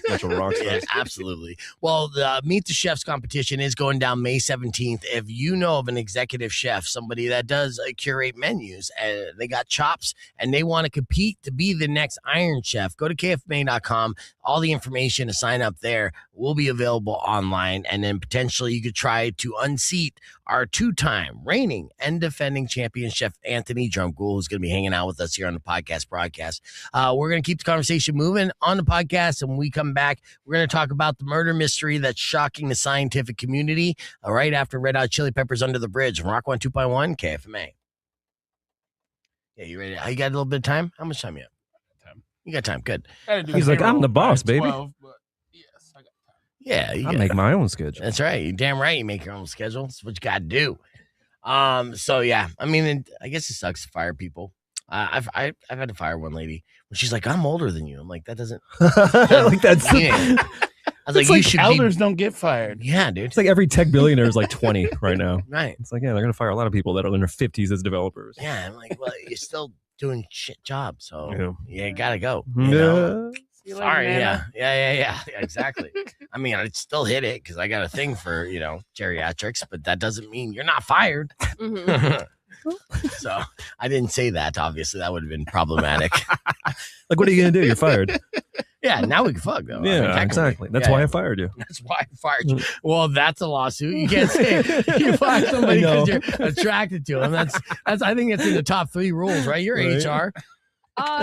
Bunch of rock Yeah, stars. absolutely. Well, the Meet the Chefs competition is going down May 17th. If you know of an executive chef, somebody that does curate menus, and they got chops and they want to compete to be the next Iron Chef, go to kfma.com. All the information to sign up there will be available online. And then potentially you could try to unseat our 2-time reigning and defending champion, Chef Anthony Drumgoole, who's going to be hanging out with us here on the podcast broadcast. We're going to keep the conversation moving on the podcast. And when we come back, we're going to talk about the murder mystery that's shocking the scientific community right after Red Hot Chili Peppers Under the Bridge from Rock 102.1 KFMA. Yeah, you ready? You got a little bit of time? How much time you have? You got time. Good. He's like, I'm the boss, baby. 12, but yes, I got time. Yeah, I make my own schedule. That's right. You're damn right. You make your own schedule. That's what you got to do. So yeah, I mean, I guess it sucks to fire people. I've had to fire one lady when she's like, "I'm older than you." I'm like, that doesn't like that's. I was like, It's you should elders don't get fired. Yeah, dude. It's like every tech billionaire is like 20 right now. Right. It's like, yeah, they're gonna fire a lot of people that are in their 50s as developers. Yeah, I'm like, well, you're still doing shit jobs, so Yeah. you gotta go. Yeah. You know? See you later, Sorry, Nana. yeah, exactly. I mean, I'd still hit it because I got a thing for geriatrics, but that doesn't mean you're not fired. Mhm. So I didn't say that. Obviously, that would have been problematic. Like, what are you gonna do? You're fired. Yeah, now we can fuck though. I mean, Yeah, technically. exactly. That's Yeah, why yeah. I fired you. That's why I fired you. Well, that's a lawsuit. You can't say you fired somebody because you're attracted to them. That's. I think it's in the top 3 rules, right? You're Right. HR.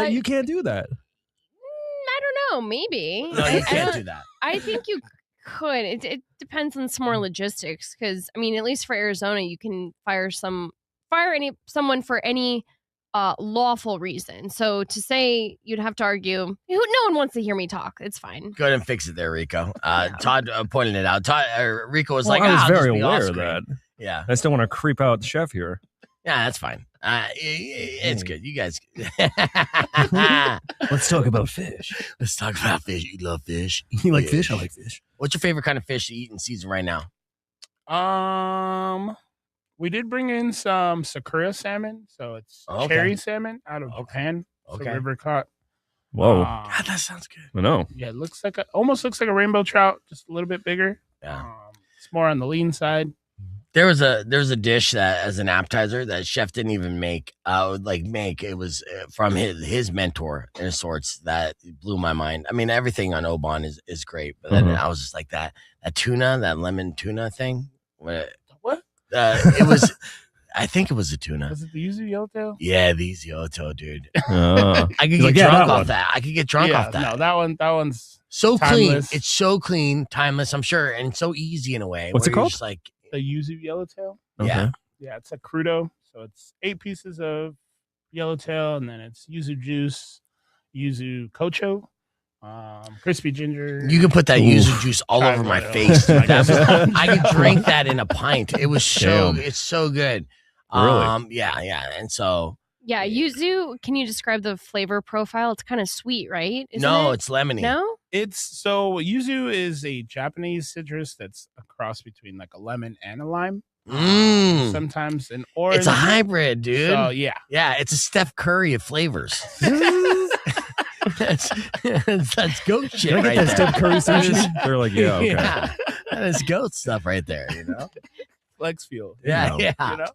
You can't do that. I don't know. Maybe. No, you I can't don't- do that. I think you could. It depends on some more logistics. Because I mean, at least for Arizona, you can fire someone for any lawful reason. So to say you'd have to argue, no one wants to hear me talk. It's fine. Go ahead and fix it there, Rico. Todd pointed it out. Rico was Well, like, I was "I'll very just be aware of off-screen." that. Yeah, I still want to creep out the chef here. yeah, that's fine. It's good. You guys. Let's talk about fish. Let's talk about fish. You love fish. You like fish? I like fish. What's your favorite kind of fish to eat in season right now? We did bring in some Sakura salmon, so it's Okay. cherry salmon out of Japan. Okay. So river caught. Whoa. God, that sounds good. I know. Yeah, it looks like almost looks like a rainbow trout, just a little bit bigger. Yeah. It's more on the lean side. There was a dish that as an appetizer that chef didn't even make. It was from his mentor in sorts that blew my mind. I mean, everything on Oban is great, but then I was just like that tuna, that lemon tuna thing. What? It was. I think it was a tuna. Was it the yuzu yellowtail? Yeah, these Yoto, dude. Uh, I could He's get like, yeah, drunk that off one. that. I could get drunk off that. No, that one's So timeless. clean. It's so clean, timeless, I'm sure, and so easy in a way. What's it where you're called? just like, the yuzu yellowtail. yeah. Okay. Yeah, it's a crudo. So it's 8 pieces of yellowtail, and then it's yuzu juice, yuzu kocho, crispy ginger. You can put that yuzu juice all Try over my it. face. Oh my That was- God. I could drink that in a pint. It was so. Damn. It's so good. Really? Yeah. And so Yeah, yuzu. Can you describe the flavor profile? It's kind of sweet, right? Isn't it's lemony. No. So yuzu is a Japanese citrus that's a cross between like a lemon and a lime. Mm. Sometimes an orange. It's a hybrid, dude. So yeah. Yeah, it's a Steph Curry of flavors. that's goat shit. Can I right get that there. stuffed curry sushi? They're like, yeah, okay. Yeah, that is goat stuff right there. You know. Flex fuel. Yeah, You know. yeah. You know?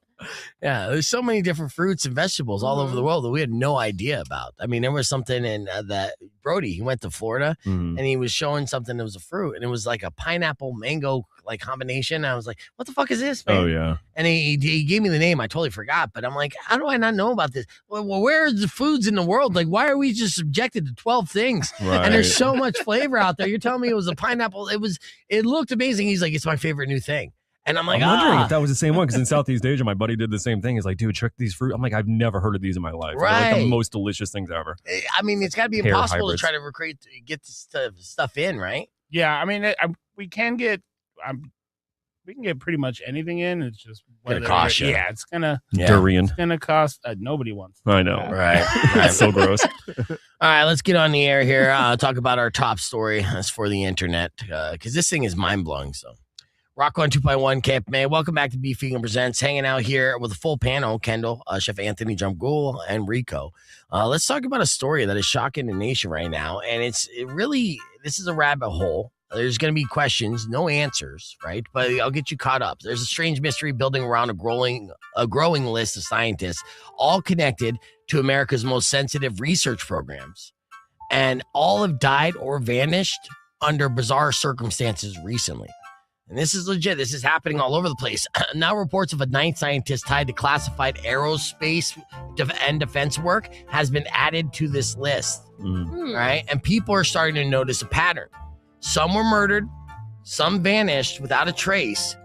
Yeah, there's so many different fruits and vegetables all over the world that we had no idea about. I mean, there was something in that Brody, he went to Florida Mhm. and he was showing something that was a fruit and it was like a pineapple mango like combination. I was like, what the fuck is this, man? Oh, yeah. And he gave me the name. I totally forgot, but I'm like, how do I not know about this? Well, where are the foods in the world? Like, why are we just subjected to 12 things? Right. And there's so much flavor out there. You're telling me it was a pineapple. It looked amazing. He's like, it's my favorite new thing. And I'm like, I'm wondering if that was the same one because in Southeast Asia, my buddy did the same thing. He's like, dude, check these fruit. I'm like, I've never heard of these in my life. They're like the Right. most delicious things ever. I mean, it's got to be Pear impossible hybrids. to try to get this stuff in, right? Yeah, I mean, we can get we can get pretty much anything in. It's just Gonna whether- cost you. Yeah, it's gonna Durian. it's gonna cost. Nobody wants. I know. Right. It's so gross. All right, let's get on the air here. Talk about our top story. That's for the internet because this thing is mind blowing. So, Rock 102.1 Camp May. Welcome back to Beef Vegan Presents. Hanging out here with a full panel: Kendall, Chef Anthony Drumgoole, and Rico. Let's talk about a story that is shocking the nation right now, and this is a rabbit hole. There's going to be questions, no answers, right? But I'll get you caught up. There's a strange mystery building around a growing list of scientists, all connected to America's most sensitive research programs. And all have died or vanished under bizarre circumstances recently. And this is legit. This is happening all over the place. Now reports of a ninth scientist tied to classified aerospace and defense work has been added to this list, right? And people are starting to notice a pattern. Some were murdered, some vanished without a trace,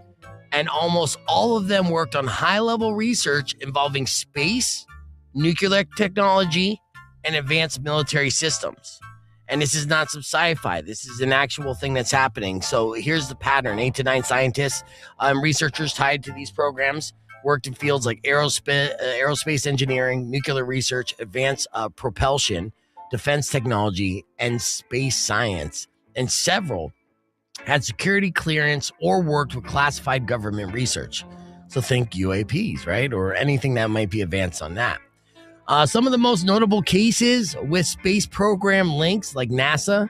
and almost all of them worked on high-level research involving space, nuclear technology, and advanced military systems. And this is not some sci-fi. This is an actual thing that's happening. So here's the pattern. 8 to 9 scientists, researchers tied to these programs worked in fields like aerospace engineering, nuclear research, advanced propulsion, defense technology, and space science. And several had security clearance or worked with classified government research. So think UAPs, right? Or anything that might be advanced on that. Some of the most notable cases with space program links, like NASA,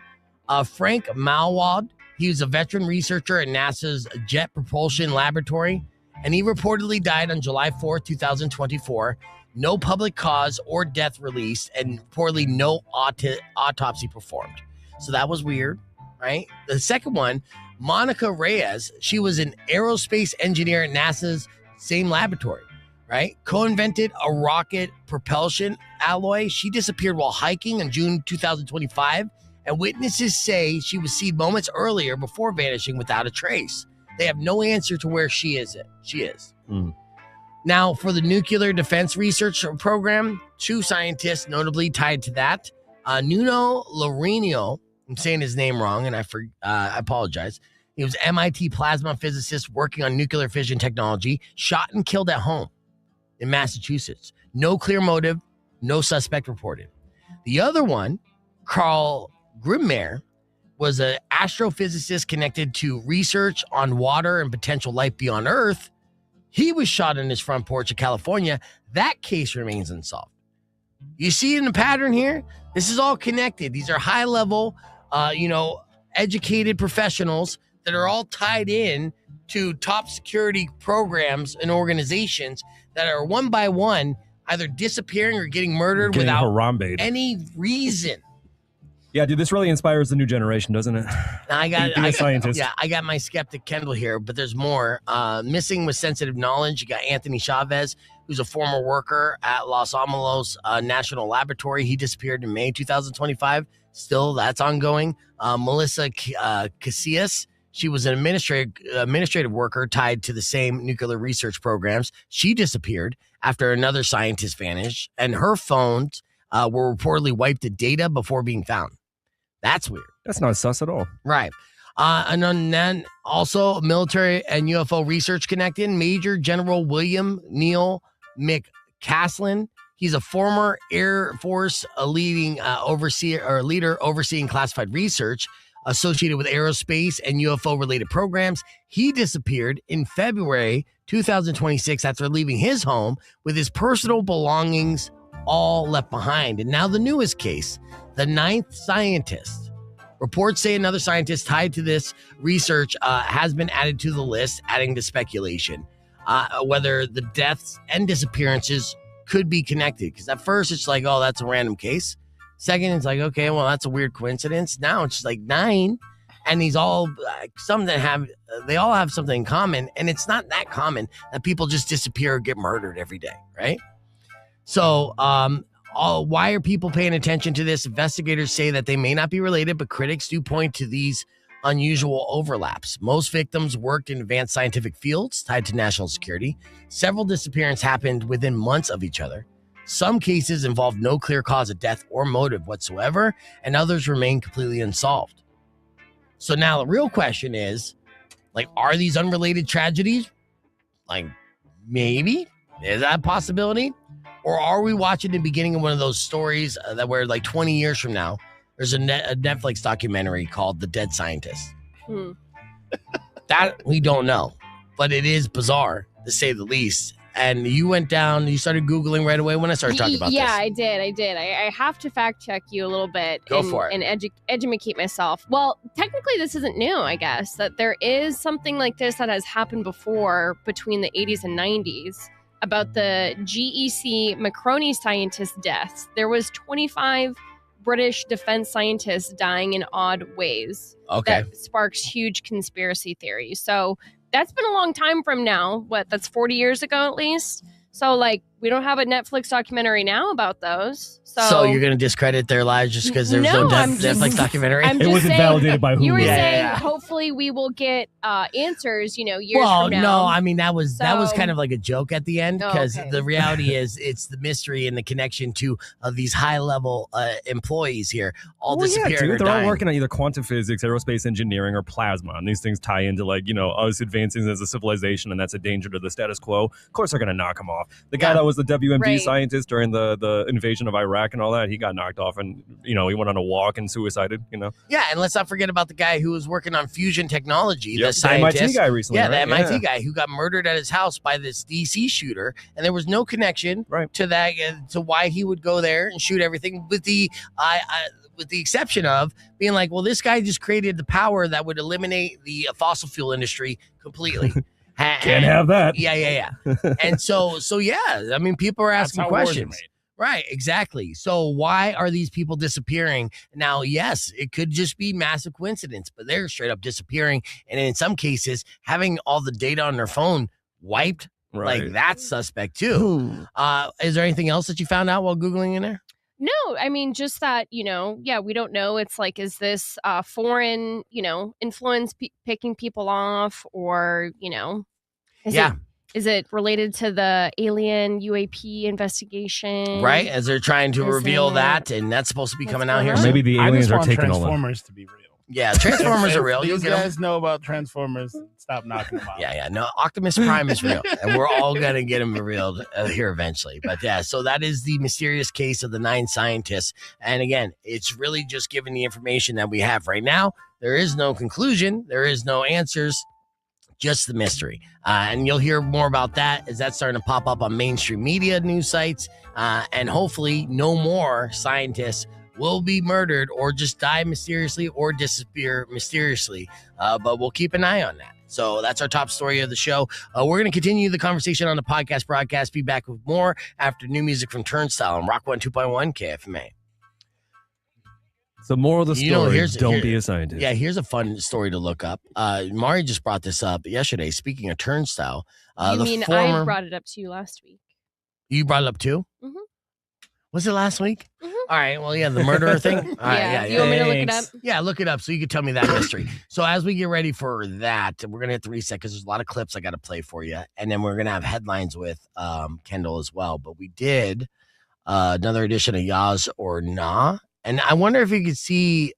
Frank Malwad, he was a veteran researcher at NASA's Jet Propulsion Laboratory, and he reportedly died on July 4th, 2024. No public cause or death released, and reportedly no autopsy performed. So that was weird, right? The second one, Monica Reyes, she was an aerospace engineer at NASA's same laboratory, right? Co-invented a rocket propulsion alloy. She disappeared while hiking in June 2025, and witnesses say she was seen moments earlier before vanishing without a trace. They have no answer to where she is. Now, for the nuclear defense research program, 2 scientists notably tied to that. Nuno Lourinho, I'm saying his name wrong, and I apologize. He was MIT plasma physicist working on nuclear fission technology, shot and killed at home in Massachusetts. No clear motive, no suspect reported. The other one, Carl Grimmer, was an astrophysicist connected to research on water and potential life beyond Earth. He was shot in his front porch of California. That case remains unsolved. You see in the pattern here? This is all connected. These are high-level, educated professionals that are all tied in to top security programs and organizations that are one by one either disappearing or getting murdered Getting without harambeed. any reason. Yeah, dude, this really inspires the new generation, doesn't it? Now I scientist. got my skeptic Kendall here, but there's more. Missing with sensitive knowledge. You got Anthony Chavez, who's a former worker at Los Alamos National Laboratory. He disappeared in May 2025. Still, that's ongoing. Melissa Casillas, she was an administrative worker tied to the same nuclear research programs. She disappeared after another scientist vanished, and her phones were reportedly wiped of data before being found. That's weird. That's not sus at all. Right. And then also military and UFO research connected. Major General William Neal McCaslin. He's a former Air Force leader overseeing classified research associated with aerospace and UFO related programs. He disappeared in February 2026 after leaving his home with his personal belongings all left behind. And now the newest case, the 9th scientist. Reports say another scientist tied to this research has been added to the list, adding to speculation whether the deaths and disappearances could be connected. Because at first it's like, oh, that's a random case. Second, it's like, okay, well, that's a weird coincidence. Now it's just like 9, and these all they all have something in common, and it's not that common that people just disappear or get murdered every day, right? So, why are people paying attention to this? Investigators say that they may not be related, but critics do point to these unusual overlaps. Most victims worked in advanced scientific fields tied to national security. Several disappearances happened within months of each other. Some cases involve no clear cause of death or motive whatsoever, and others remain completely unsolved. So now the real question is, like, are these unrelated tragedies? Like, maybe? Is that a possibility? Or are we watching the beginning of one of those stories that where, like, 20 years from now, there's a Netflix documentary called The Dead Scientist? That we don't know, but it is bizarre, to say the least. And you went down, you started Googling right away when I started talking about this. Yeah, I did. I have to fact check you a little bit. Go for it. And educate myself. Well, technically this isn't new, I guess, that there is something like this that has happened before between the 80s and 90s about the GEC Macroni scientist deaths. There was 25 British defense scientists dying in odd ways. Okay. That sparks huge conspiracy theories. So that's been a long time from now. That's 40 years ago at least. So, like, we don't have a Netflix documentary now about those. So you're going to discredit their lives just because there's no Netflix documentary? It wasn't validated by who. You were saying hopefully we will get answers, years from now. No, I mean, that was kind of like a joke at the end, because the reality is it's the mystery and the connection to these high-level employees here all disappearing or they're dying. all working on either quantum physics, aerospace engineering, or plasma, and these things tie into, like, us advancing as a civilization, and that's a danger to the status quo. Of course they're going to knock them off. The guy that was the WMD scientist during the invasion of Iraq and all that, he got knocked off, and he went on a walk and suicided. Yeah, and let's not forget about the guy who was working on fusion technology, Yep, the scientist. MIT guy recently. Yeah, right? the MIT guy who got murdered at his house by this DC shooter, and there was no connection to that to why he would go there and shoot everything, with the exception of being like, well, this guy just created the power that would eliminate the fossil fuel industry completely. Can't have that. Yeah. And so yeah, I mean, people are asking questions. Right, exactly. So why are these people disappearing? Now, yes, it could just be massive coincidence, but they're straight up disappearing. And in some cases, having all the data on their phone wiped, like, that's suspect too. Is there anything else that you found out while Googling in there? No, I mean, just that, we don't know. It's like, is this foreign, influence picking people off, or, is it related to the alien UAP investigation? Right, as they're trying to reveal that, and that's supposed to be coming out here. Maybe the aliens are taking all that. Transformers to be real. Yeah, Transformers are real. You You guys know about Transformers. Stop knocking them out. Yeah. No, Optimus Prime is real, and we're all going to get him revealed here eventually. But yeah, so that is the mysterious case of the 9 scientists. And again, it's really just given the information that we have right now. There is no conclusion. There is no answers. Just the mystery. And you'll hear more about that as that's starting to pop up on mainstream media news sites. And hopefully no more scientists will be murdered or just die mysteriously or disappear mysteriously. But we'll keep an eye on that. So that's our top story of the show. We're going to continue the conversation on the podcast broadcast. Be back with more after new music from Turnstile on Rock 102.1 KFMA. So moral of the story, don't be a scientist. Yeah, here's a fun story to look up. Mari just brought this up yesterday. Speaking of Turnstile. I brought it up to you last week. You brought it up too? Mm-hmm. Was it last week? Mm-hmm. All right. Well, yeah, the murderer thing. All right, you want me to look it up? Yeah, look it up so you can tell me that mystery. So as we get ready for that, we're going to hit the reset because there's a lot of clips I got to play for you. And then we're going to have headlines with Kendall as well. But we did another edition of Yas or Nah. And I wonder if you could see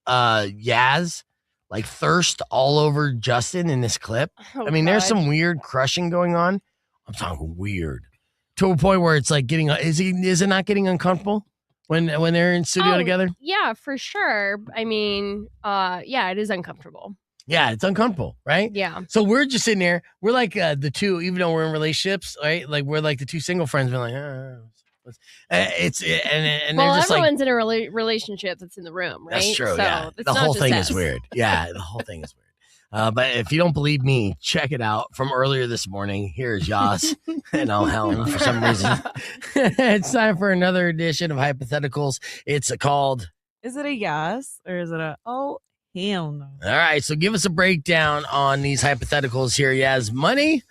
Yas like thirst all over Justin in this clip. Oh, I mean, there's some weird crushing going on. I'm talking weird. To a point where it's like getting, is it not getting uncomfortable when they're in studio together? Yeah, for sure. I mean, it is uncomfortable. Yeah, it's uncomfortable, right? Yeah. So we're just sitting there. We're like the two, even though we're in relationships, right? Like we're like the two single friends. We're like, It's and Well, they're just like, everyone's in a relationship that's in the room, right? that's true. So Yeah, it's the not whole just thing us. is weird. Yeah, the whole thing is weird. But if you don't believe me, check it out from earlier this morning. Here's Yas and Helen for some reason. It's time for another edition of Hypotheticals. It's called. Is it a yes or is it a oh hell no? All right, so give us a breakdown on these hypotheticals here. Yas Money.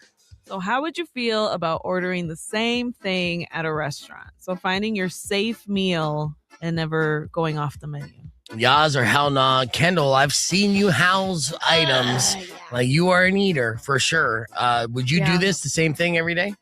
So how would you feel about ordering the same thing at a restaurant? So finding your safe meal and never going off the menu. Yas or hell nah. Kendall, I've seen you house items. Like you are an eater for sure. Would you do this the same thing every day?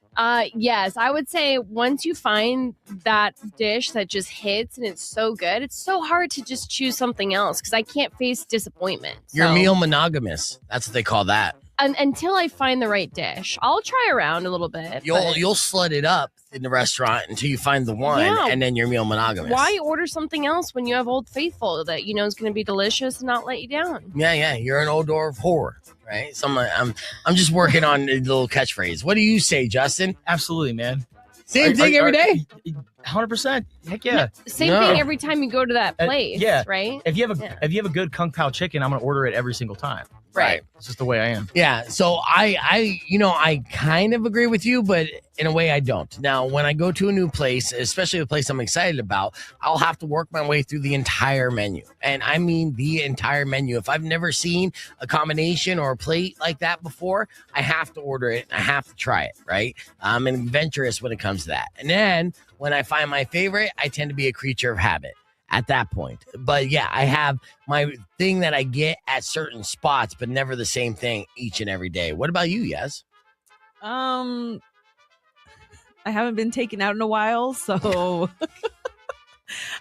Yes, I would say once you find that dish that just hits and it's so good, it's so hard to just choose something else because I can't face disappointment. You're So- meal monogamous. That's what they call that. until I find the right dish. I'll try around a little bit. You'll slut it up in the restaurant until you find the one, Yeah. and then you're meal monogamous. Why order something else when you have Old Faithful that you know is going to be delicious and not let you down? Yeah, you're an odor of horror, right? So I'm just working on a little catchphrase. What do you say, Justin? Absolutely, man. Same thing every day? 100%. Heck yeah. Same thing every time you go to that place, yeah. right? If you have a good Kung Pao chicken, I'm gonna order it every single time. Right. It's just the way I am. Yeah. So I kind of agree with you, but in a way I don't. Now, when I go to a new place, especially a place I'm excited about, I'll have to work my way through the entire menu. And I mean the entire menu. If I've never seen a combination or a plate like that before, I have to order it. I have to try it, right? I'm adventurous when it comes to that. And then when I find my favorite, I tend to be a creature of habit at that point. But yeah, I have my thing that I get at certain spots, but never the same thing each and every day. What about you, Yas? I haven't been taken out in a while, so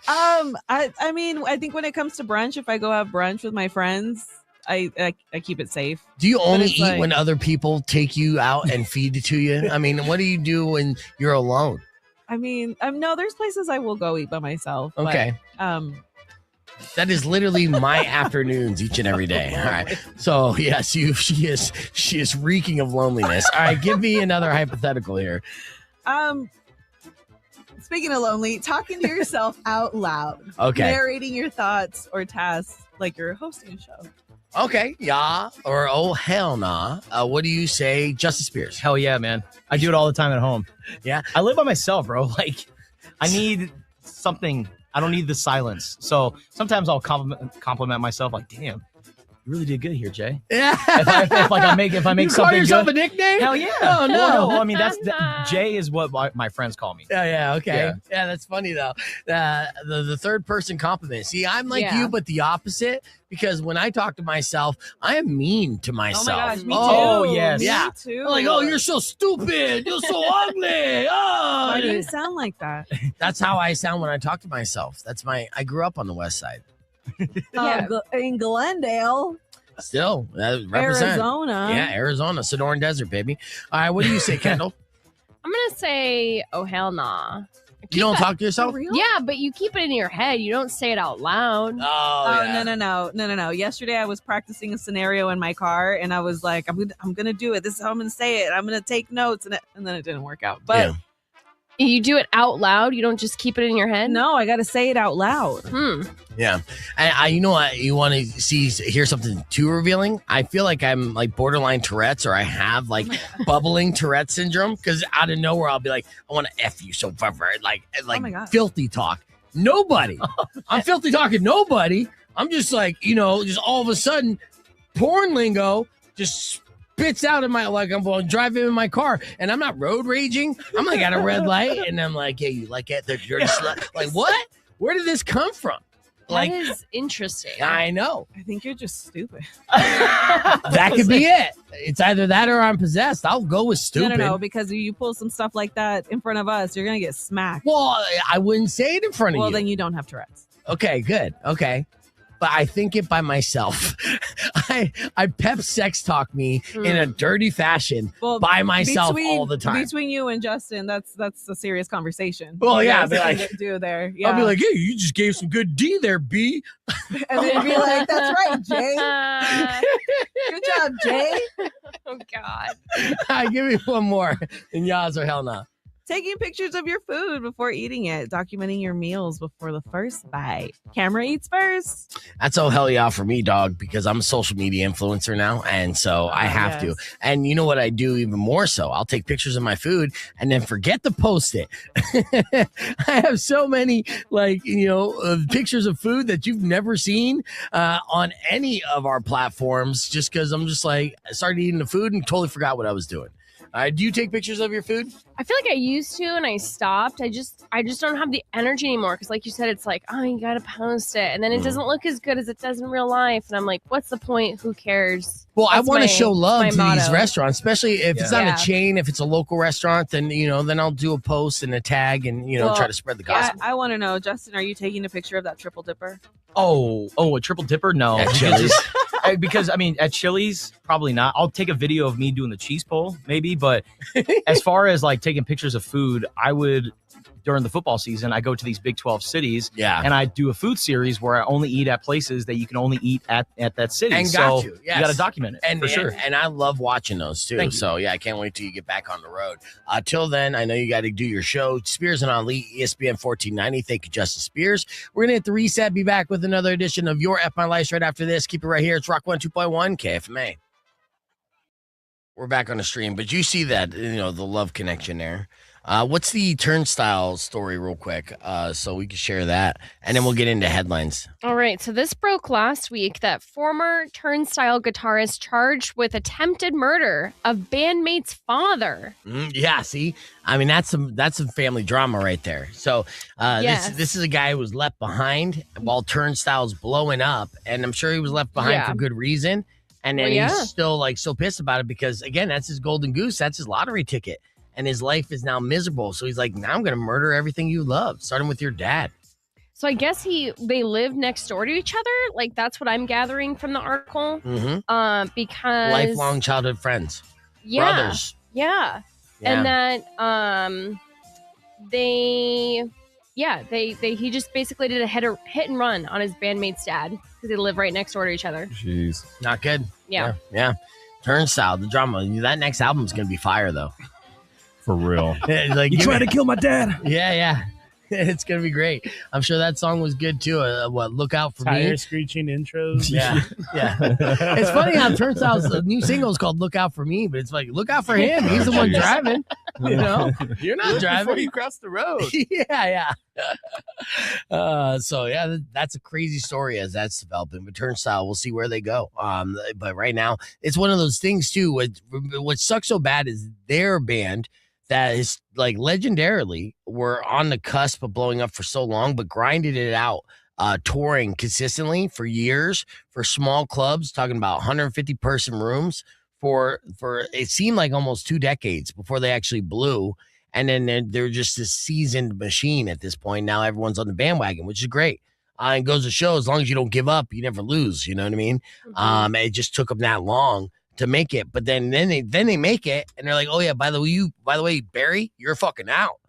I mean, I think when it comes to brunch, if I go have brunch with my friends, I keep it safe. Do you But only it's eat like- when other people take you out and feed it to you? I mean, what do you do when you're alone? I mean, no, there's places I will go eat by myself. but, Okay. That is literally my afternoons each and every day. All right. So yes, she is reeking of loneliness. All right, give me another hypothetical here. Speaking of lonely, talking to yourself out loud. Okay. Narrating your thoughts or tasks like you're hosting a show. Okay, yeah, or oh hell nah. What do you say, Justice Spears? Hell yeah, man. I do it all the time at home. Yeah. I live by myself, bro. Like, I need something. I don't need the silence. So sometimes I'll compliment myself, like, damn, you really did good here, Jay. Yeah. If I make You something call yourself good, a nickname? hell yeah. Oh no. Well, I mean, Jay is what my friends call me. Yeah, okay. Yeah. Yeah, that's funny though. The third person compliment. See, I'm like Yeah. you, but the opposite. Because when I talk to myself, I am mean to myself. Oh my gosh, me Oh, too. yes. Yeah. Me too. I'm like, oh, you're so stupid. You're so ugly. Why do Oh, you sound like that? that's how I sound when I talk to myself. I grew up on the West Side. Yeah. In Glendale, Still, represent. Arizona. Yeah, Arizona, Sonoran Desert, baby. All right, what do you say, Kendall? I'm going to say, oh, hell nah. You don't Keep it- talk to yourself? Yeah, but you keep it in your head. You don't say it out loud. Oh, yeah. No. Yesterday I was practicing a scenario in my car, and I was like, I'm gonna do it. This is how I'm gonna say it. I'm gonna take notes, and then it didn't work out. But Yeah. You do it out loud. You don't just keep it in your head. no, I got to say it out loud. Yeah. And you know what? You want to hear something too revealing? I feel like I'm like borderline Tourette's, or I have like bubbling Tourette syndrome, because out of nowhere, I'll be like, I want to F you so forever. Like my God. filthy talk. Nobody. I'm filthy talking nobody. I'm just like, just all of a sudden, porn lingo just spits out of my, like I'm driving in my car and I'm not road raging. I'm like at a red light and I'm like, yeah, you like it? The dirty slut. Like, what? Where did this come from? Like, that is interesting. I know. I think you're just stupid. That could be it. It's either that or I'm possessed. I'll go with stupid. No, because you pull some stuff like that in front of us, you're gonna get smacked. Well, I wouldn't say it in front of you. Well, then you don't have Tourette's. Okay, good. Okay. But I think it by myself. I pep sex talk me in a dirty fashion by myself all the time. Between you and Justin, that's a serious conversation. Well, yeah, You I'd guys be like- can do there. Yeah. I'll be like, hey, you just gave some good D there, B. and then you'd be like, that's right, Jay. Good job, Jay. Oh God. All right, give me one more. And Yas or hell no. taking pictures of your food before eating it, documenting your meals before the first bite. Camera eats first. That's oh hell yeah for me, dog, because I'm a social media influencer now. And so I have to. And you know what I do even more so? I'll take pictures of my food and then forget to post it. I have so many pictures of food that you've never seen on any of our platforms just because I'm just like, I started eating the food and totally forgot what I was doing. Do you take pictures of your food? I feel like I used to and I stopped. I just don't have the energy anymore because like you said, it's like, oh, you got to post it. And then it doesn't look as good as it does in real life. And I'm like, what's the point? Who cares? Well, I want to show love to motto. these restaurants, especially if it's not a chain, if it's a local restaurant, then, then I'll do a post and a tag and, try to spread the gospel. I want to know, Justin, are you taking a picture of that triple dipper? Oh, a triple dipper? No. At Chili's? Because, at Chili's, probably not. I'll take a video of me doing the cheese pull, maybe. But as far as like taking pictures of food, I would, during the football season, I go to these Big 12 cities. Yeah. And I do a food series where I only eat at places that you can only eat at that city. And so you got to document it, for sure. And I love watching those too. Thank you. So, I can't wait till you get back on the road. Till then, I know you got to do your show. Spears and Ali, ESPN 1490. Thank you, Justin Spears. We're going to hit the reset. Be back with another edition of Your F My Life right after this. Keep it right here. It's Rock 102.1 KFMA. We're back on the stream, but you see that, the love connection there. What's the Turnstile story real quick so we can share that, and then we'll get into headlines. All right, so this broke last week that former Turnstile guitarist charged with attempted murder of bandmate's father. Yeah, see? That's some family drama right there. So this is a guy who was left behind while Turnstile's blowing up, and I'm sure he was left behind for good reason. And then he's still so pissed about it because, again, that's his golden goose. That's his lottery ticket. And his life is now miserable. So he's like, now I'm going to murder everything you love, starting with your dad. So I guess they live next door to each other. Like, that's what I'm gathering from the article. Mm-hmm. Because lifelong childhood friends. Brothers. Yeah. And that he just basically did a hit and run on his bandmate's dad because they live right next door to each other. Jeez. Not good. Yeah. Turnstile, the drama. That next album's going to be fire, though. For real. Like, you tried to kill my dad. Yeah. It's going to be great. I'm sure that song was good, too. Look Out For Me. Tire screeching intros. Yeah. It's funny how Turnstile's new single is called Look Out For Me, but it's like, look out for him. He's the one driving. You're not driving. Before you cross the road. Yeah. That's a crazy story as that's developing. But Turnstile, we'll see where they go. But right now, it's one of those things, too. What sucks so bad is their band that is like legendarily were on the cusp of blowing up for so long, but grinded it out, touring consistently for years for small clubs, talking about 150 person rooms for it seemed like almost 2 decades before they actually blew. And then they're just this seasoned machine at this point. Now everyone's on the bandwagon, which is great. And goes to show as long as you don't give up, you never lose. You know what I mean? Mm-hmm. It just took them that long to make it, but then they make it, and they're like, oh yeah, by the way, Barry, you're fucking out.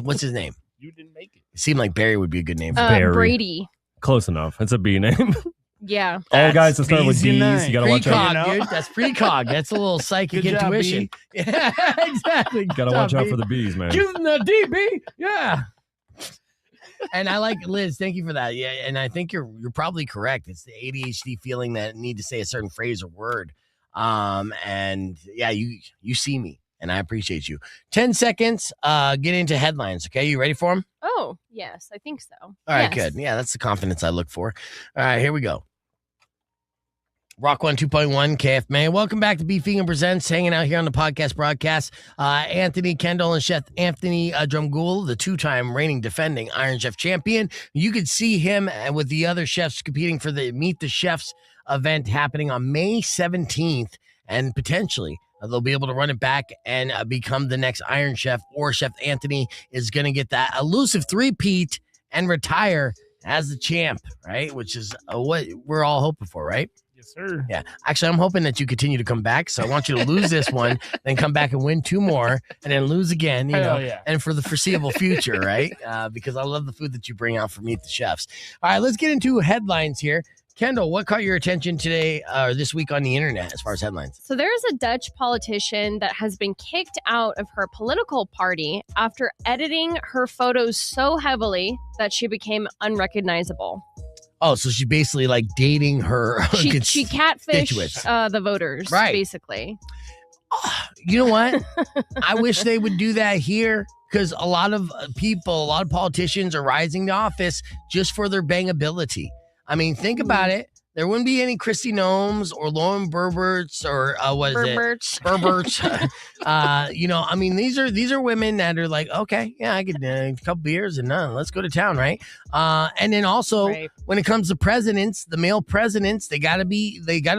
What's his name? You didn't make it. It seemed like Barry would be a good name for Barry. Brady. Close enough. It's a B name. Yeah. All guys that start with B's, you gotta watch out. Dude. That's precog. That's a little psychic intuition. Yeah, exactly. Gotta watch out for the B's, man. Give them the DB. Yeah. And I like Liz. Thank you for that. Yeah, and I think you're probably correct. It's the ADHD feeling that need to say a certain phrase or word. And yeah, you see me, and I appreciate you. 10 seconds. Get into headlines. Okay, you ready for them? Oh yes, I think so. All right, good. Yeah, that's the confidence I look for. All right, here we go. Rock 102.1 KFMA. Welcome back to Beef Vegan Presents. Hanging out here on the podcast broadcast. Anthony, Kendall, and Chef Anthony Drumgoole, the 2-time reigning defending Iron Chef champion. You could see him with the other chefs competing for the Meet the Chefs event happening on May 17th. And potentially they'll be able to run it back and become the next Iron Chef, or Chef Anthony is going to get that elusive three-peat and retire as the champ, right? Which is what we're all hoping for, right? Sir. Yeah. Actually, I'm hoping that you continue to come back. So I want you to lose this one, then come back and win 2 more, and then lose again, and for the foreseeable future, right? Because I love the food that you bring out for Meet the Chefs. All right, let's get into headlines here. Kendall, what caught your attention today or this week on the internet as far as headlines? So there's a Dutch politician that has been kicked out of her political party after editing her photos so heavily that she became unrecognizable. Oh, so she's basically like dating her. She catfished the voters, Right. basically. You know what? I wish they would do that here because a lot of people, a lot of politicians are rising to office just for their bangability. I mean, think about it. There wouldn't be any Christy Gnomes or Lauren Berberts or what is Berberts. it? Berberts. You know, I mean, these are women that are like, okay, yeah, I could a couple beers and let's go to town, right? And then also when it comes to presidents, the male presidents, they gotta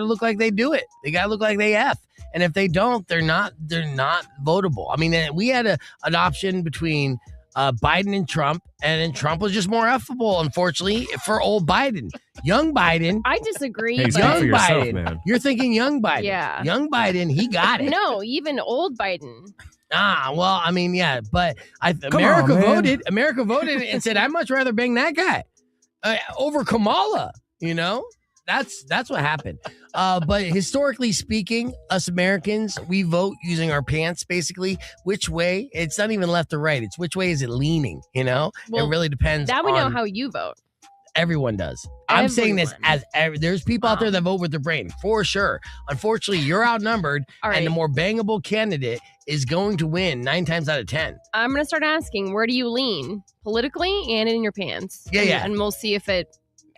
look like they do it. They gotta look like they F. And if they don't, they're not votable. I mean, we had an option between Biden and Trump, and then Trump was just more effable, unfortunately, for old Biden. Young Biden. I disagree. Hey, but- speak for yourself, Biden. man. You're thinking young Biden. Yeah. Young Biden, he got it. No, even old Biden. Well, I mean, yeah, but America voted and said, I'd much rather bang that guy over Kamala, you know? That's what happened. But historically speaking, us Americans, we vote using our pants, basically. Which way? It's not even left or right. It's which way is it leaning, you know? Well, it really depends. Now we know on- how you vote. Everyone does. I'm saying this as there's people out there that vote with their brain, for sure. Unfortunately, you're outnumbered, and the more bangable candidate is going to win 9 times out of 10. I'm going to start asking, where do you lean? Politically and in your pants? Yeah. And we'll see if it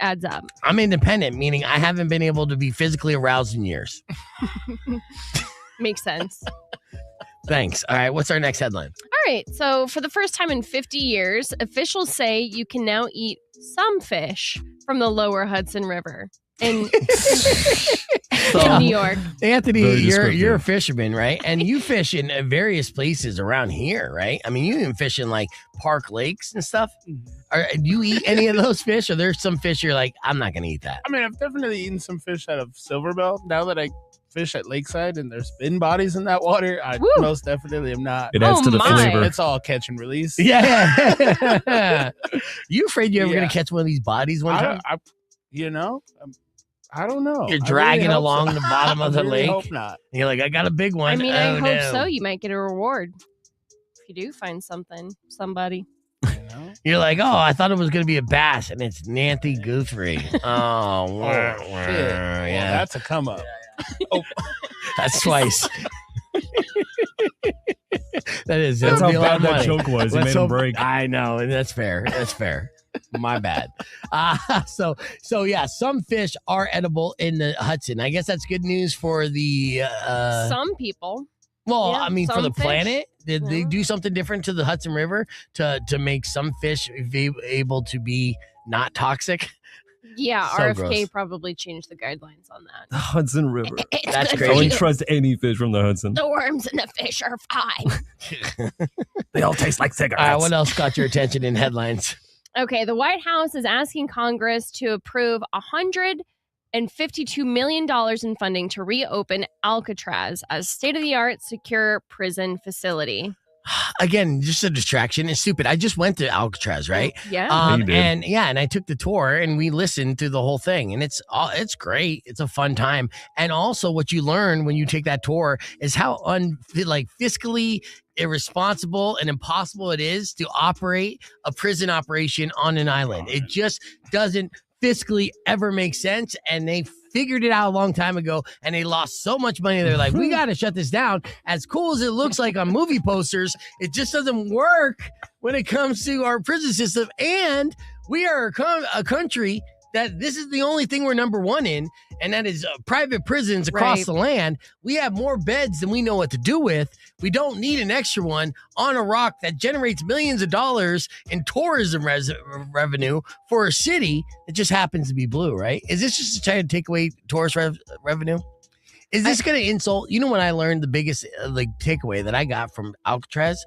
adds up. I'm independent, meaning I haven't been able to be physically aroused in years. Makes sense. Thanks. All right, what's our next headline? All right. So, for the first time in 50 years, officials say you can now eat some fish from the lower Hudson River in New York. Anthony, Very you're descriptive. a fisherman, right? And you fish in various places around here, right? I mean, you even fish in like Park Lakes and stuff. Do you eat any of those fish? Or there's some fish you're like, I'm not going to eat that? I mean, I've definitely eaten some fish out of Silverbell. Now that I fish at Lakeside and there's spin bodies in that water, I most definitely am not. It adds to the flavor. It's all catch and release. Yeah. You afraid you're ever going Yeah. to catch one of these bodies one time? I don't know. You're I dragging really hope along so. the bottom of the I really lake. hope not. And you're like, I got a big one. I mean, Oh, I hope no. so. You might get a reward if you do find somebody. You're like, oh, I thought it was going to be a bass, and it's Nancy Guthrie. Oh, Shit. Well, yeah. that's a come up. That's twice. That is. That's it'll how be a lot bad of that money. joke was. You Let's made him hope- break. I know, and that's fair. That's fair. My bad. So yeah, some fish are edible in the Hudson. I guess that's good news for the. Some people. Well, Yeah, I mean, for some the fish. planet, did they do something different to the Hudson River to make some fish be able to be not toxic? Yeah, So RFK gross. probably changed the guidelines on that. The Hudson River. That's I crazy. wouldn't trust any fish from the Hudson. The worms and the fish are fine. They all taste like cigarettes. All right, what else got your attention in headlines? Okay, the White House is asking Congress to approve $152 million in funding to reopen Alcatraz as state-of-the-art secure prison facility. Again, just a distraction. It's stupid. I just went to Alcatraz, right? Yeah. You did. And I took the tour and we listened to the whole thing, and it's great. It's a fun time. And also, what you learn when you take that tour is how fiscally irresponsible and impossible it is to operate a prison operation on an island. It just doesn't fiscally ever make sense, and they figured it out a long time ago, and they lost so much money. They're like, we got to shut this down. As cool as it looks like on movie posters, it just doesn't work when it comes to our prison system. And we are a country that this is the only thing we're number one in, and that is private prisons across Right. the land. We have more beds than we know what to do with. We don't need an extra one on a rock that generates millions of dollars in tourism revenue for a city that just happens to be blue, right? Is this just to try to take away tourist revenue? Is this going to insult? You know what I learned? The biggest takeaway that I got from Alcatraz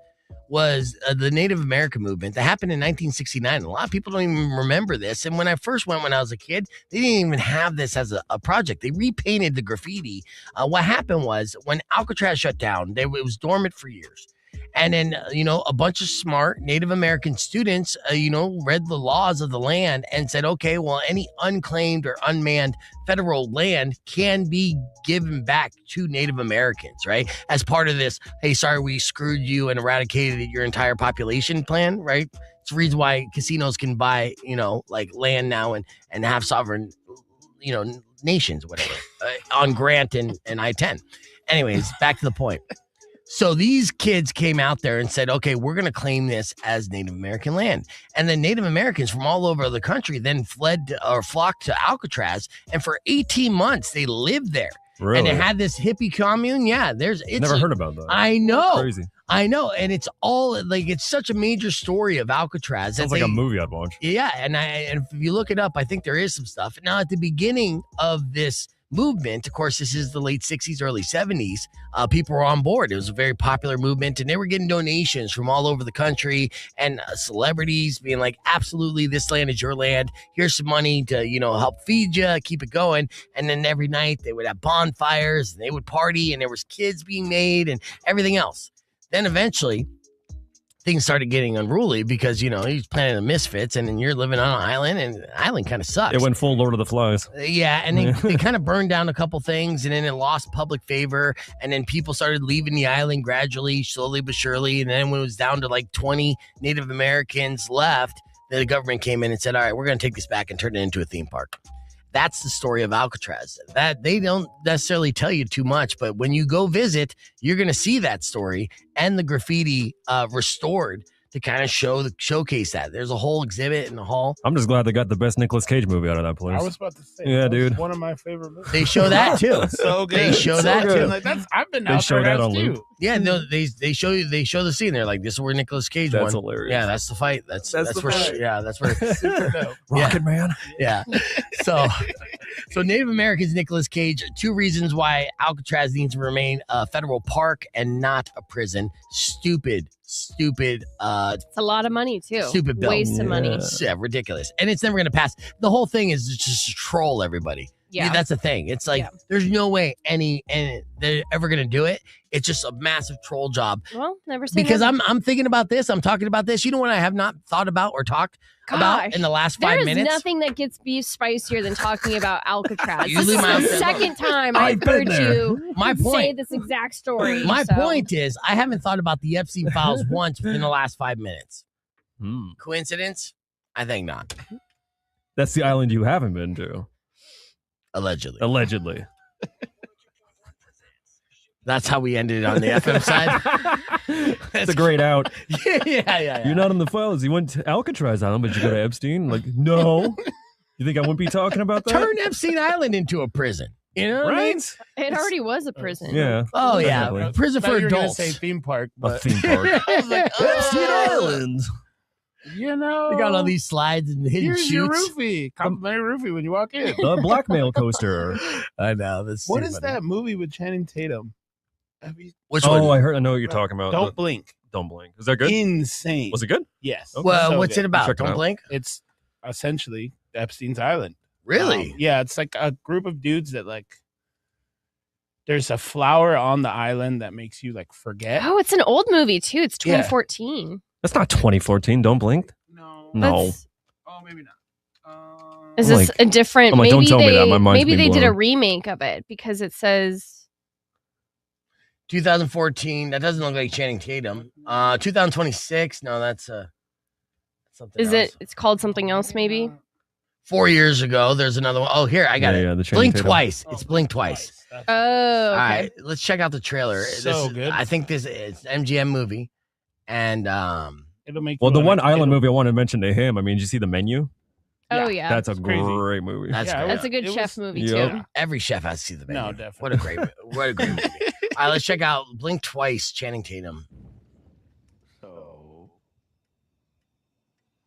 was the Native American movement that happened in 1969. A lot of people don't even remember this. And when I first went when I was a kid, they didn't even have this as a project. They repainted the graffiti. What happened was when Alcatraz shut down, it was dormant for years. And then, a bunch of smart Native American students, read the laws of the land and said, okay, well, any unclaimed or unmanned federal land can be given back to Native Americans, right? As part of this, hey, sorry, we screwed you and eradicated your entire population plan, right? It's the reason why casinos can buy, like land now and have sovereign, nations, whatever, on Grant and I-10. Anyways, back to the point. So these kids came out there and said, okay, we're going to claim this as Native American land. And then Native Americans from all over the country then flocked to Alcatraz. And for 18 months, they lived there. Really? And it had this hippie commune. Yeah, Never heard about that. I know. Crazy. I know. And it's all like, it's such a major story of Alcatraz. Sounds like a movie I'd watch. Yeah. And if you look it up, I think there is some stuff. Now, at the beginning of this movement, of course, this is the late 60s, early 70s, people were on board. It was a very popular movement, and they were getting donations from all over the country, and celebrities being like, absolutely, this land is your land. Here's some money to, help feed you, keep it going. And then every night they would have bonfires, and they would party, and there was kids being made and everything else. Then eventually things started getting unruly because, he's planning the misfits, and then you're living on an island, and the island kind of sucks. It went full Lord of the Flies. Yeah, and they kind of burned down a couple things, and then it lost public favor, and then people started leaving the island gradually, slowly but surely, and then when it was down to like 20 Native Americans left, the government came in and said, all right, we're going to take this back and turn it into a theme park. That's the story of Alcatraz. That they don't necessarily tell you too much, but when you go visit, you're going to see that story and the graffiti restored to kind of showcase that. There's a whole exhibit in the hall. I'm just glad they got the best Nicolas Cage movie out of that place. I was about to say, yeah, that was dude. one of my favorite movies. They show that too. So good. They show So that good. too. Like, I've been They out show there that as on too. loop. Yeah, no, they show the scene. They're like, this is where Nicolas Cage That's won. hilarious. Yeah, that's the fight. That's the where. fight. Yeah, that's where. Super dope. Rocket Man. Yeah. So Native Americans, Nicolas Cage. 2 reasons why Alcatraz needs to remain a federal park and not a prison. Stupid. It's a lot of money too. Stupid bill. Waste of money. Yeah, ridiculous. And it's never going to pass. The whole thing is just to troll everybody. Yeah. That's the thing. It's like, there's no way they're ever going to do it. It's just a massive troll job. Well, never say Because never. I'm thinking about this. I'm talking about this. You know what I have not thought about or talked about in the last 5 minutes? There is nothing that gets beef spicier than talking about Alcatraz. This Usually is my- the second time I've I've been heard there. you My say point. this exact story. My so. point is, I haven't thought about the Epstein files once within the last 5 minutes. Coincidence? I think not. That's the island you haven't been to. Allegedly. That's how we ended it on the FM side. That's a great out. Yeah. You're not on the files. You went to Alcatraz Island, but you go to Epstein? Like, no. You think I wouldn't be talking about that? Turn Epstein Island into a prison. You know what I mean? It already was a prison. Yeah. Oh, yeah. Definitely. Prison for You were gonna adults. say theme park, A but theme park. I was like, Epstein oh, Island. you know, They got all these slides and hidden here's your shoots. roofie, complimentary roofie when you walk in. The blackmail coaster. I know. That's What too is funny. that movie with Channing Tatum? Which one? Oh, I know what you're talking about. Don't blink. Don't blink. Is that good? Insane. Was it good? Yes. Okay. Well, So what's good. it about? Check it Don't out. blink. It's essentially Epstein's Island. Really? Yeah, it's like a group of dudes that like. There's a flower on the island that makes you like forget. Oh, it's an old movie too. It's 2014. That's not 2014. Don't blink. No. That's- Oh, maybe not. Is I'm this like- a different? I'm like, maybe don't tell me they that. My mind's maybe being they did a blown. remake of it because it says 2014. That doesn't look like Channing Tatum. 2026. No, that's something. is else. it? It's called something else maybe. 4 years ago? There's another one. Oh, here I got it. Yeah, the Channing Blink Tatum. twice. It's Blink twice. Oh, okay. All right, let's check out the trailer. So good. I think this is MGM movie, and It'll make. Well, you the wanna- one island it'll- movie I want to mention to him, I mean, did you see the menu? Oh yeah, That's a crazy. great movie. that's Yeah, great. that's a good It chef was- movie Yep. too. Every chef has to see the menu. No, definitely. What a great movie. All right, let's check out Blink Twice. Channing Tatum. So,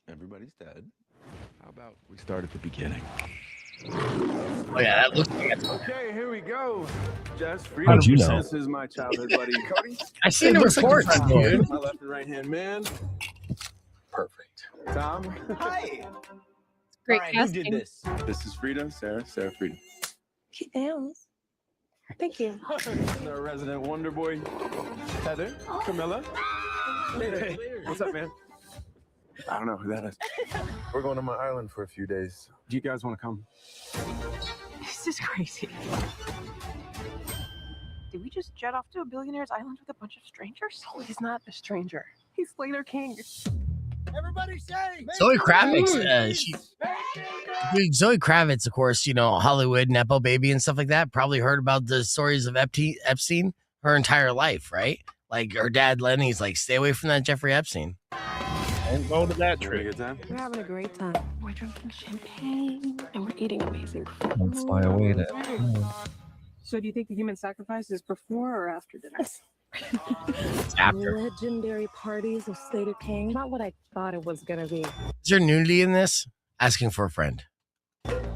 everybody's dead. How about we start at the beginning? Oh yeah, that looks like it's Okay, here we go. Jess, How'd Freedom you know? Sense is my childhood buddy. Cody, I seen the reports, dude. my left and right hand man. Perfect. Tom. Hi. Great Who casting. did this? This is Frida, Sarah Frida. Keep down. Thank you. And our resident wonder boy, Heather, Camilla. Hey, what's up, man? I don't know who that is. We're going to my island for a few days. Do you guys want to come? This is crazy. Did we just jet off to a billionaire's island with a bunch of strangers? Oh, he's not a stranger. He's Slater King. Everybody say. Zoe Kravitz, dude, Zoe Kravitz, of course, you know, Hollywood, Nepo baby and stuff like that. Probably heard about the stories of Epstein her entire life, right? Like her dad, Lenny's like, stay away from that Jeffrey Epstein. Don't go to that trip. Good time? We're having a great time. We're drinking champagne and we're eating amazing food. Let's fly away to. So do you think the human sacrifice is before or after dinner? After. Legendary parties of Slater King. Not what I thought it was gonna be. Is there nudity in this? Asking for a friend.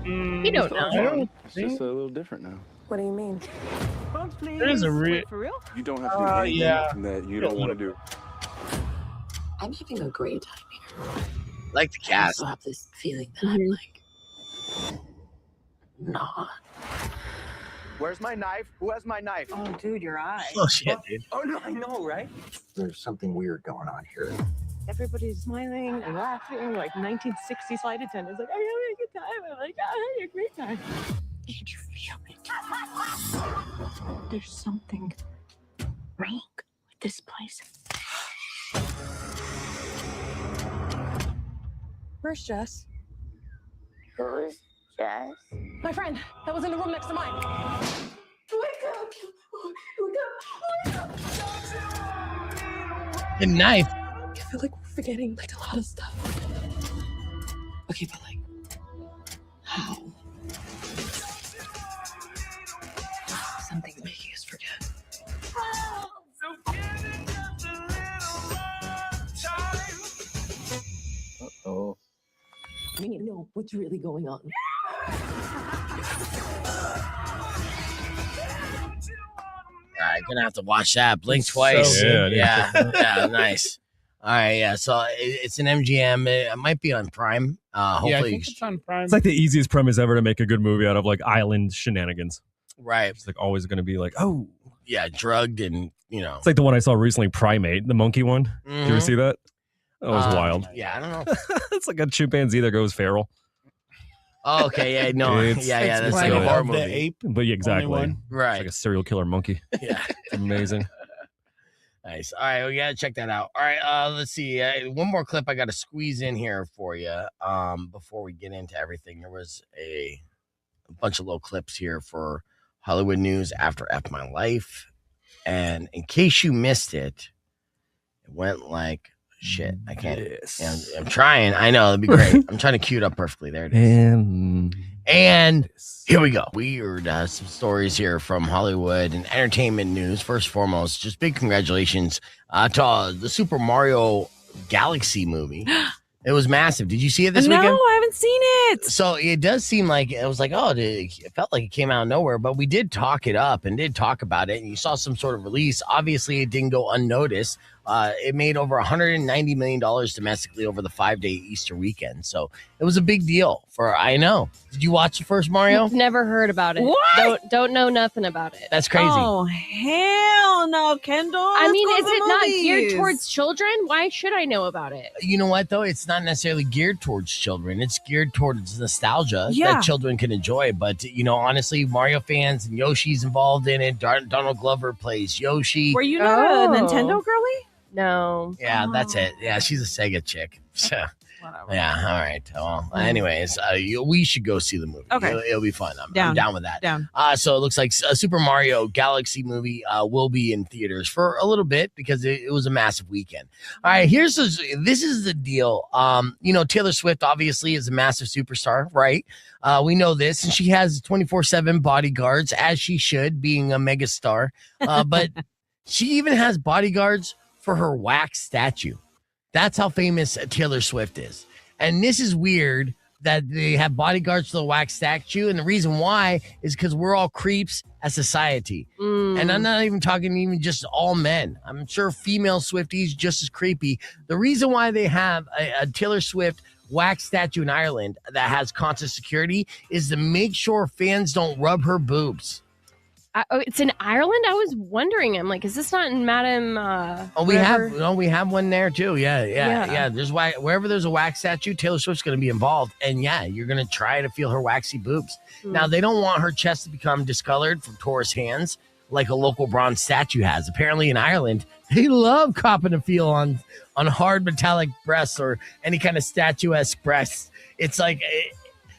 You don't know. It's just a little different now. What do you mean? There's a real. For real? You don't have to do anything that you don't want to do. I'm having a great time here. Like the I cast. also have this feeling that I'm like not. Where's my knife? Who has my knife? Oh, dude, your eye. Oh shit, dude. Oh no, I know, right? There's something weird going on here. Everybody's smiling and laughing like 1960s flight attendants. Like, I'm having a good time. I'm like, I'm having a great time. Did you feel it? There's something wrong with this place. Where's Jess? Who's Jess? My friend that was in the room next to mine. Wake up! Wake up! The knife. I feel like we're forgetting like a lot of stuff. Okay, but like, how? Something making us forget. Oh. We need to know what's really going on. All right, gonna have to watch that. Blink twice. So yeah, nice. All right, yeah. So it's an MGM. It might be on Prime. Yeah, I Hopefully, think it's on Prime. It's like the easiest premise ever to make a good movie out of, like island shenanigans. right? It's like always going to be like, oh, Yeah, drugged and you know. it's like the one I saw recently, Primate, the monkey one. Did you ever Mhm. see that? That was wild. Yeah, I don't know. It's like a chimpanzee that goes feral. Oh, okay, yeah, no, It's- yeah, that's like Planet a horror of movie. the Ape, but yeah, exactly. one. Right. It's like a serial killer monkey. Yeah. It's amazing. Nice. All right, we gotta check that out. All right, let's see. One more clip I gotta squeeze in here for you. Before we get into everything, there was a bunch of little clips here for Hollywood news after F My Life, and in case you missed it, it went like shit. I can't. Yes. I'm trying. I know it'd be great. I'm trying to cue it up perfectly. There it is. And here we go. Weird some stories here from Hollywood and entertainment news. First and foremost, just big congratulations to the Super Mario Galaxy movie. It was massive. Did you see it this weekend? No, I haven't seen it. So it does seem like it was like, oh, it felt like it came out of nowhere, but we did talk it up and did talk about it. And you saw some sort of release. Obviously, it didn't go unnoticed. It made over $190 million domestically over the 5-day Easter weekend. So it was a big deal for, I know. Did you watch the first Mario? Never heard about it. What? Don't know nothing about it. That's crazy. Oh, hell no, Kendall. I mean, Let's is go to it the not movies. geared towards children? Why should I know about it? You know what, though? It's not necessarily geared towards children. It's geared towards nostalgia Yeah. that children can enjoy. But, you know, honestly, Mario fans and Yoshi's involved in it. Donald Glover plays Yoshi. Were you not Oh. a Nintendo girly? No. Yeah, that's it. Yeah, she's a Sega chick. So, Whatever. yeah, all right. Well, anyways, we should go see the movie. Okay. It'll be fun. I'm Down. down with that. Down. So it looks like a Super Mario Galaxy movie will be in theaters for a little bit because it was a massive weekend. All right, this is the deal. You know, Taylor Swift obviously is a massive superstar, right? We know this, and she has 24/7 bodyguards, as she should, being a megastar. But she even has bodyguards for her wax statue. That's how famous Taylor Swift is. And this is weird that they have bodyguards for the wax statue. And the reason why is because we're all creeps as society. And I'm not even talking even just all men. I'm sure female Swifties just as creepy. The reason why they have a Taylor Swift wax statue in Ireland that has constant security is to make sure fans don't rub her boobs. It's in Ireland. I was wondering. I'm like, is this not in Madame? We whatever? we have one there too. Yeah. There's wherever there's a wax statue, Taylor Swift's going to be involved, and you're going to try to feel her waxy boobs. Now they don't want her chest to become discolored from tourist hands like a local bronze statue has. Apparently in Ireland, they love copping a feel on hard metallic breasts or any kind of statuesque breasts. It's like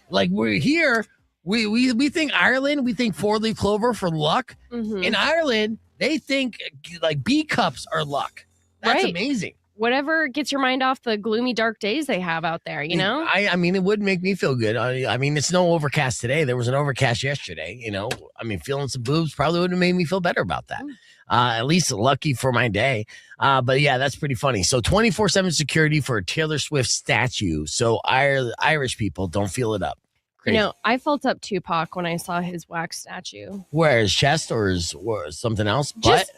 we're here. We think Ireland, we think four-leaf clover for luck. Mm-hmm. In Ireland, they think like B cups are luck. That's amazing. Whatever gets your mind off the gloomy, dark days they have out there, you know? I mean, it would make me feel good. I mean, it's no overcast today. There was an overcast yesterday, you know? I mean, feeling some boobs probably would have made me feel better about that. At least lucky for my day. But yeah, that's pretty funny. So 24/7 security for a Taylor Swift statue. So Irish people, don't feel it up. You know, I felt up Tupac when I saw his wax statue. Where, his chest or something else?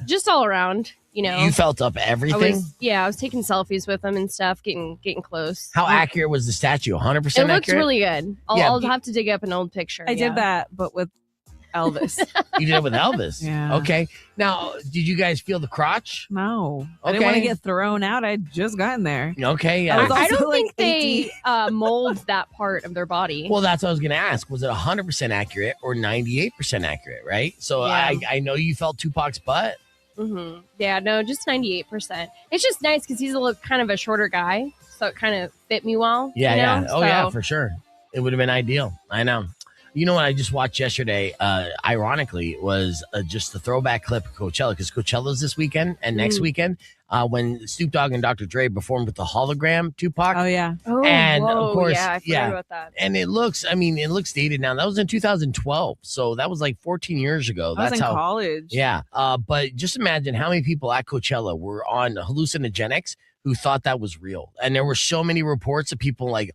Just all around, you know. You felt up everything? I was taking selfies with him and stuff, getting close. How accurate was the statue? 100% accurate? It looks really good. I'll have to dig up an old picture. I did that, but with Elvis. You did it with Elvis? Yeah. Okay. Now, did you guys feel the crotch? No. I didn't want to get thrown out. I had just gotten there. Okay. Yeah. I don't think they mold that part of their body. Well, that's what I was going to ask. Was it 100% accurate or 98% accurate, right? So I know you felt Tupac's butt. Mm-hmm. Yeah, no, just 98%. It's just nice because he's kind of a shorter guy, so it kind of fit me well. Yeah, you know? yeah. Oh, yeah, for sure. It would have been ideal. I know. You know what I just watched yesterday, ironically, was just the throwback clip of Coachella, because Coachella's this weekend and next weekend when Snoop Dogg and Dr. Dre performed with the hologram Tupac. Oh, yeah. Oh, and whoa, of course, yeah, I forgot about that. And it looks dated now. That was in 2012. So that was like 14 years ago. I was in college. Yeah. But just imagine how many people at Coachella were on hallucinogenics who thought that was real. And there were so many reports of people like,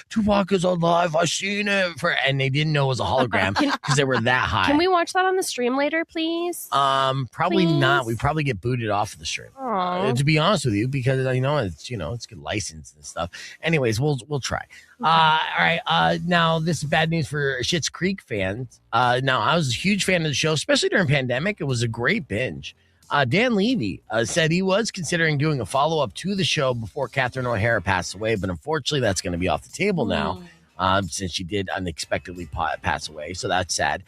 Tupac is alive. I've seen it. And they didn't know it was a hologram because they were that high. Can we watch that on the stream later, please? Probably not. We probably get booted off of the stream. To be honest with you, because it's good license and stuff. Anyways, we'll try. Okay. All right. Now this is bad news for Schitt's Creek fans. Now I was a huge fan of the show, especially during pandemic. It was a great binge. Dan Levy said he was considering doing a follow-up to the show before Catherine O'Hara passed away, but unfortunately that's going to be off the table now since she did unexpectedly pass away, so that's sad.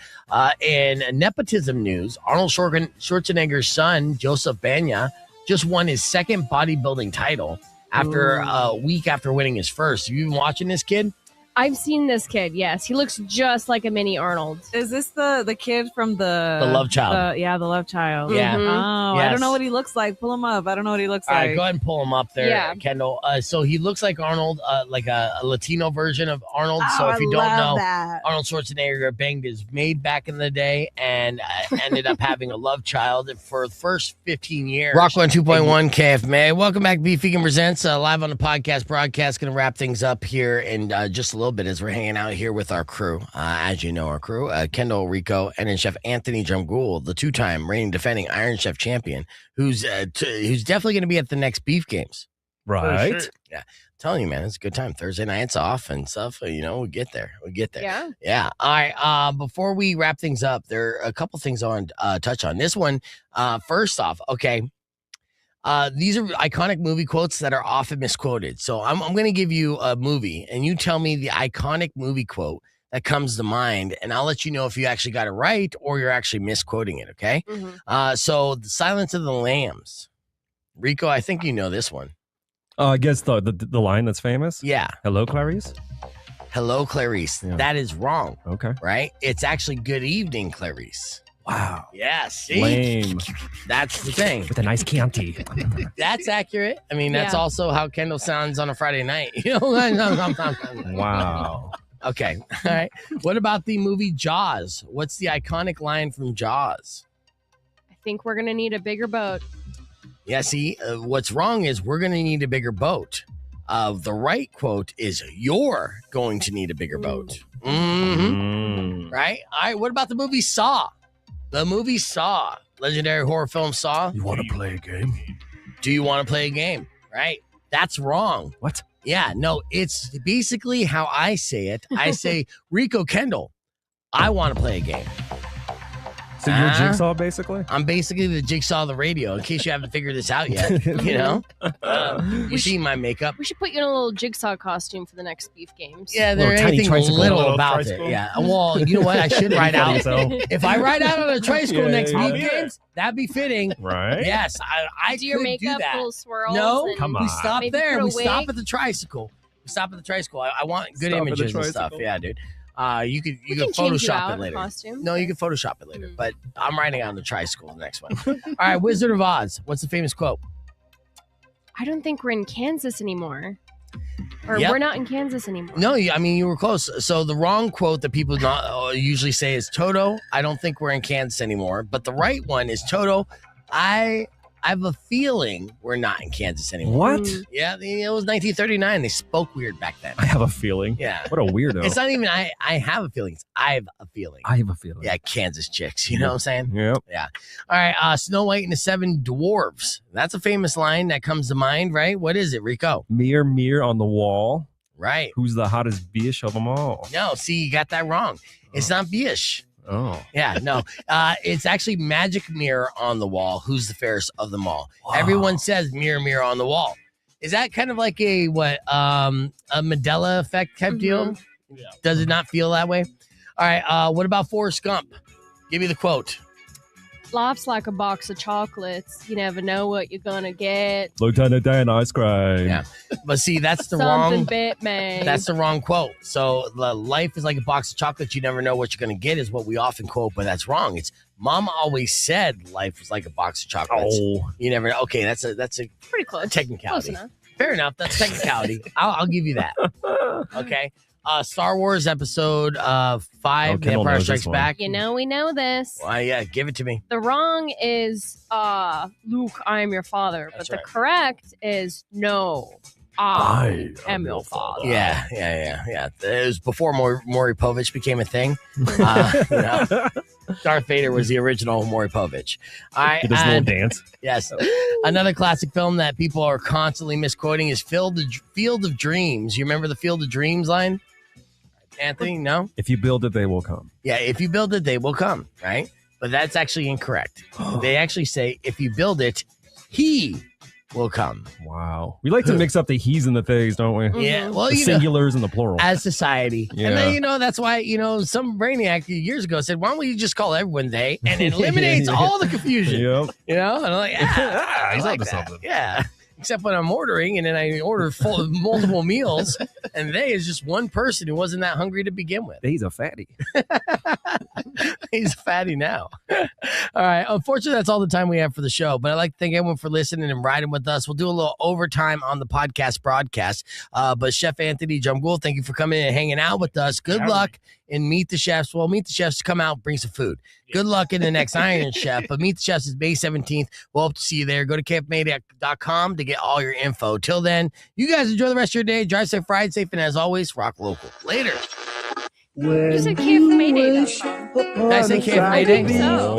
In nepotism news, Arnold Schwarzenegger's son, Joseph Banya, just won his second bodybuilding title after a week after winning his first. Have you been watching this kid? I've seen this kid, yes. He looks just like a mini Arnold. Is this the kid from the Love Child? The Love Child. Yeah. Oh, Yes. I don't know what he looks like. Pull him up. I don't know what he looks All like. right, go ahead and pull him up there, Yeah. Kendall. So he looks like Arnold, like a Latino version of Arnold. Oh, So if you don't I know, love that. Arnold Schwarzenegger banged his maid back in the day and ended up having a love child for the first 15 years. Rock 102.1 KFMA. Welcome back to Beef Vegan Presents, live on the podcast broadcast. Going to wrap things up here in just a little bit as we're hanging out here with our crew. As you know, our crew, Kendall, Rico, and then Chef Anthony Drumgoole, the two-time reigning defending Iron Chef champion, who's definitely going to be at the next Beef Games. Right. Sure. Yeah. I'm telling you, man, it's a good time. Thursday nights off and stuff. We get there. Yeah. Yeah. All right. Before we wrap things up, there are a couple things I want to touch on. This one, first off, okay. These are iconic movie quotes that are often misquoted. So I'm going to give you a movie and you tell me the iconic movie quote that comes to mind, and I'll let you know if you actually got it right or you're actually misquoting it, okay? Mm-hmm. So The Silence of the Lambs. Rico, I think you know this one. I guess the line that's famous? Yeah. Hello, Clarice? Hello, Clarice. Yeah. That is wrong. Okay. Right? It's actually good evening, Clarice. Wow. Yeah, see? Lame. That's the thing. With a nice Chianti. That's accurate. I mean, that's Yeah. also how Kendall sounds on a Friday night. Wow. Okay. All right. What about the movie Jaws? What's the iconic line from Jaws? I think we're going to need a bigger boat. Yeah, see, what's wrong is we're going to need a bigger boat. The right quote is you're going to need a bigger boat. Mm-hmm. Right? All right. What about the movie Saw? The movie Saw, legendary horror film Saw. You want to play a game? Do you want to play a game? Right? That's wrong. What? Yeah, no, it's basically how I say it. I say, Rico, Kendall, I want to play a game. So you're Jigsaw, basically? I'm basically the Jigsaw of the radio, in case you haven't figured this out yet. You know? You see my makeup. We should put you in a little Jigsaw costume for the next Beef Games. Yeah, there's anything little about it. Yeah. Well, you know what? I should ride out. If I ride out on a tricycle next Beef Games, that'd be fitting. Right? Yes, I do your could makeup, do that. little swirls. No, and come on. We stop maybe there. put a We stop wig. at the tricycle. I want good Stop at the images and stuff. tricycle. Yeah, dude. You could We can can change you Photoshop out it in later. costume. No, you can Photoshop it later. But I'm riding on the tricycle the next one. All right, Wizard of Oz. What's the famous quote? I don't think we're in Kansas anymore. Or Yep. we're not in Kansas anymore. No, I mean you were close. So the wrong quote that people not usually say is Toto. I don't think we're in Kansas anymore. But the right one is Toto. I have a feeling we're not in Kansas anymore. What? Yeah, it was 1939. They spoke weird back then. I have a feeling. Yeah. What a weirdo. It's not even I have a feeling. It's I have a feeling. I have a feeling. Yeah, Kansas chicks. You know what I'm saying? Yep. Yeah. All right. Snow White and the Seven Dwarfs. That's a famous line that comes to mind, right? What is it, Rico? Mirror, mirror on the wall. Right. Who's the hottest bish of them all? No, see, you got that wrong. It's not Bish. Oh. Yeah, no. It's actually Magic Mirror on the Wall. Who's the fairest of them all? Wow. Everyone says mirror, mirror on the wall. Is that kind of like a Mandela effect type deal? Yeah. Does it not feel that way? All right. What about Forrest Gump? Give me the quote. Life's like a box of chocolates. You never know what you're gonna get. Lieutenant Dan ice cream. Yeah, but see, that's the Something wrong. bit me. That's the wrong quote. So life is like a box of chocolates. You never know what you're gonna get is what we often quote, but that's wrong. It's Mom always said life was like a box of chocolates. Oh, you never know. Okay, that's a pretty close. Technicality. Close enough. Fair enough. That's technicality. I'll give you that. Okay. Star Wars Episode 5, The Kendall Empire knows Strikes this one. Back. You know, we know this. Well, yeah, give it to me. The wrong is Luke, I am your father. That's but right. the correct is no, I am your father. Yeah. It was before Maury Povich became a thing. You know, Darth Vader was the original Maury Povich. All right, Did this little dance. Yes. Another classic film that people are constantly misquoting is Field of Dreams. You remember the Field of Dreams line? Anthony, no? If you build it, they will come. Yeah, if you build it, they will come, right? But that's actually incorrect. They actually say, if you build it, he will come. Wow. We like to mix up the he's and the theys, don't we? Yeah, well, the you know, singulars and the plural. as society. Yeah. And then, you know, that's why, you know, some brainiac years ago said, why don't we just call everyone they? And it eliminates all the confusion. Yep. You know? And I'm like, yeah, he's I like onto that. something. Yeah. Except when I'm ordering and then I order multiple meals and they is just one person who wasn't that hungry to begin with. He's a fatty. He's fatty now. All right. Unfortunately, that's all the time we have for the show. But I'd like to thank everyone for listening and riding with us. We'll do a little overtime on the podcast broadcast. But Chef Anthony Drumgoole, thank you for coming in and hanging out with us. Good luck in Meet the Chefs. Well, Meet the Chefs, come out, bring some food. Good luck in the next Iron Chef. But Meet the Chefs is May 17th. We'll hope to see you there. Go to kfmania.com to get all your info. Till then, you guys enjoy the rest of your day. Drive safe, ride safe, and as always, rock local. Later. You said KF Mayday. Did I say KF Mayday? I think so.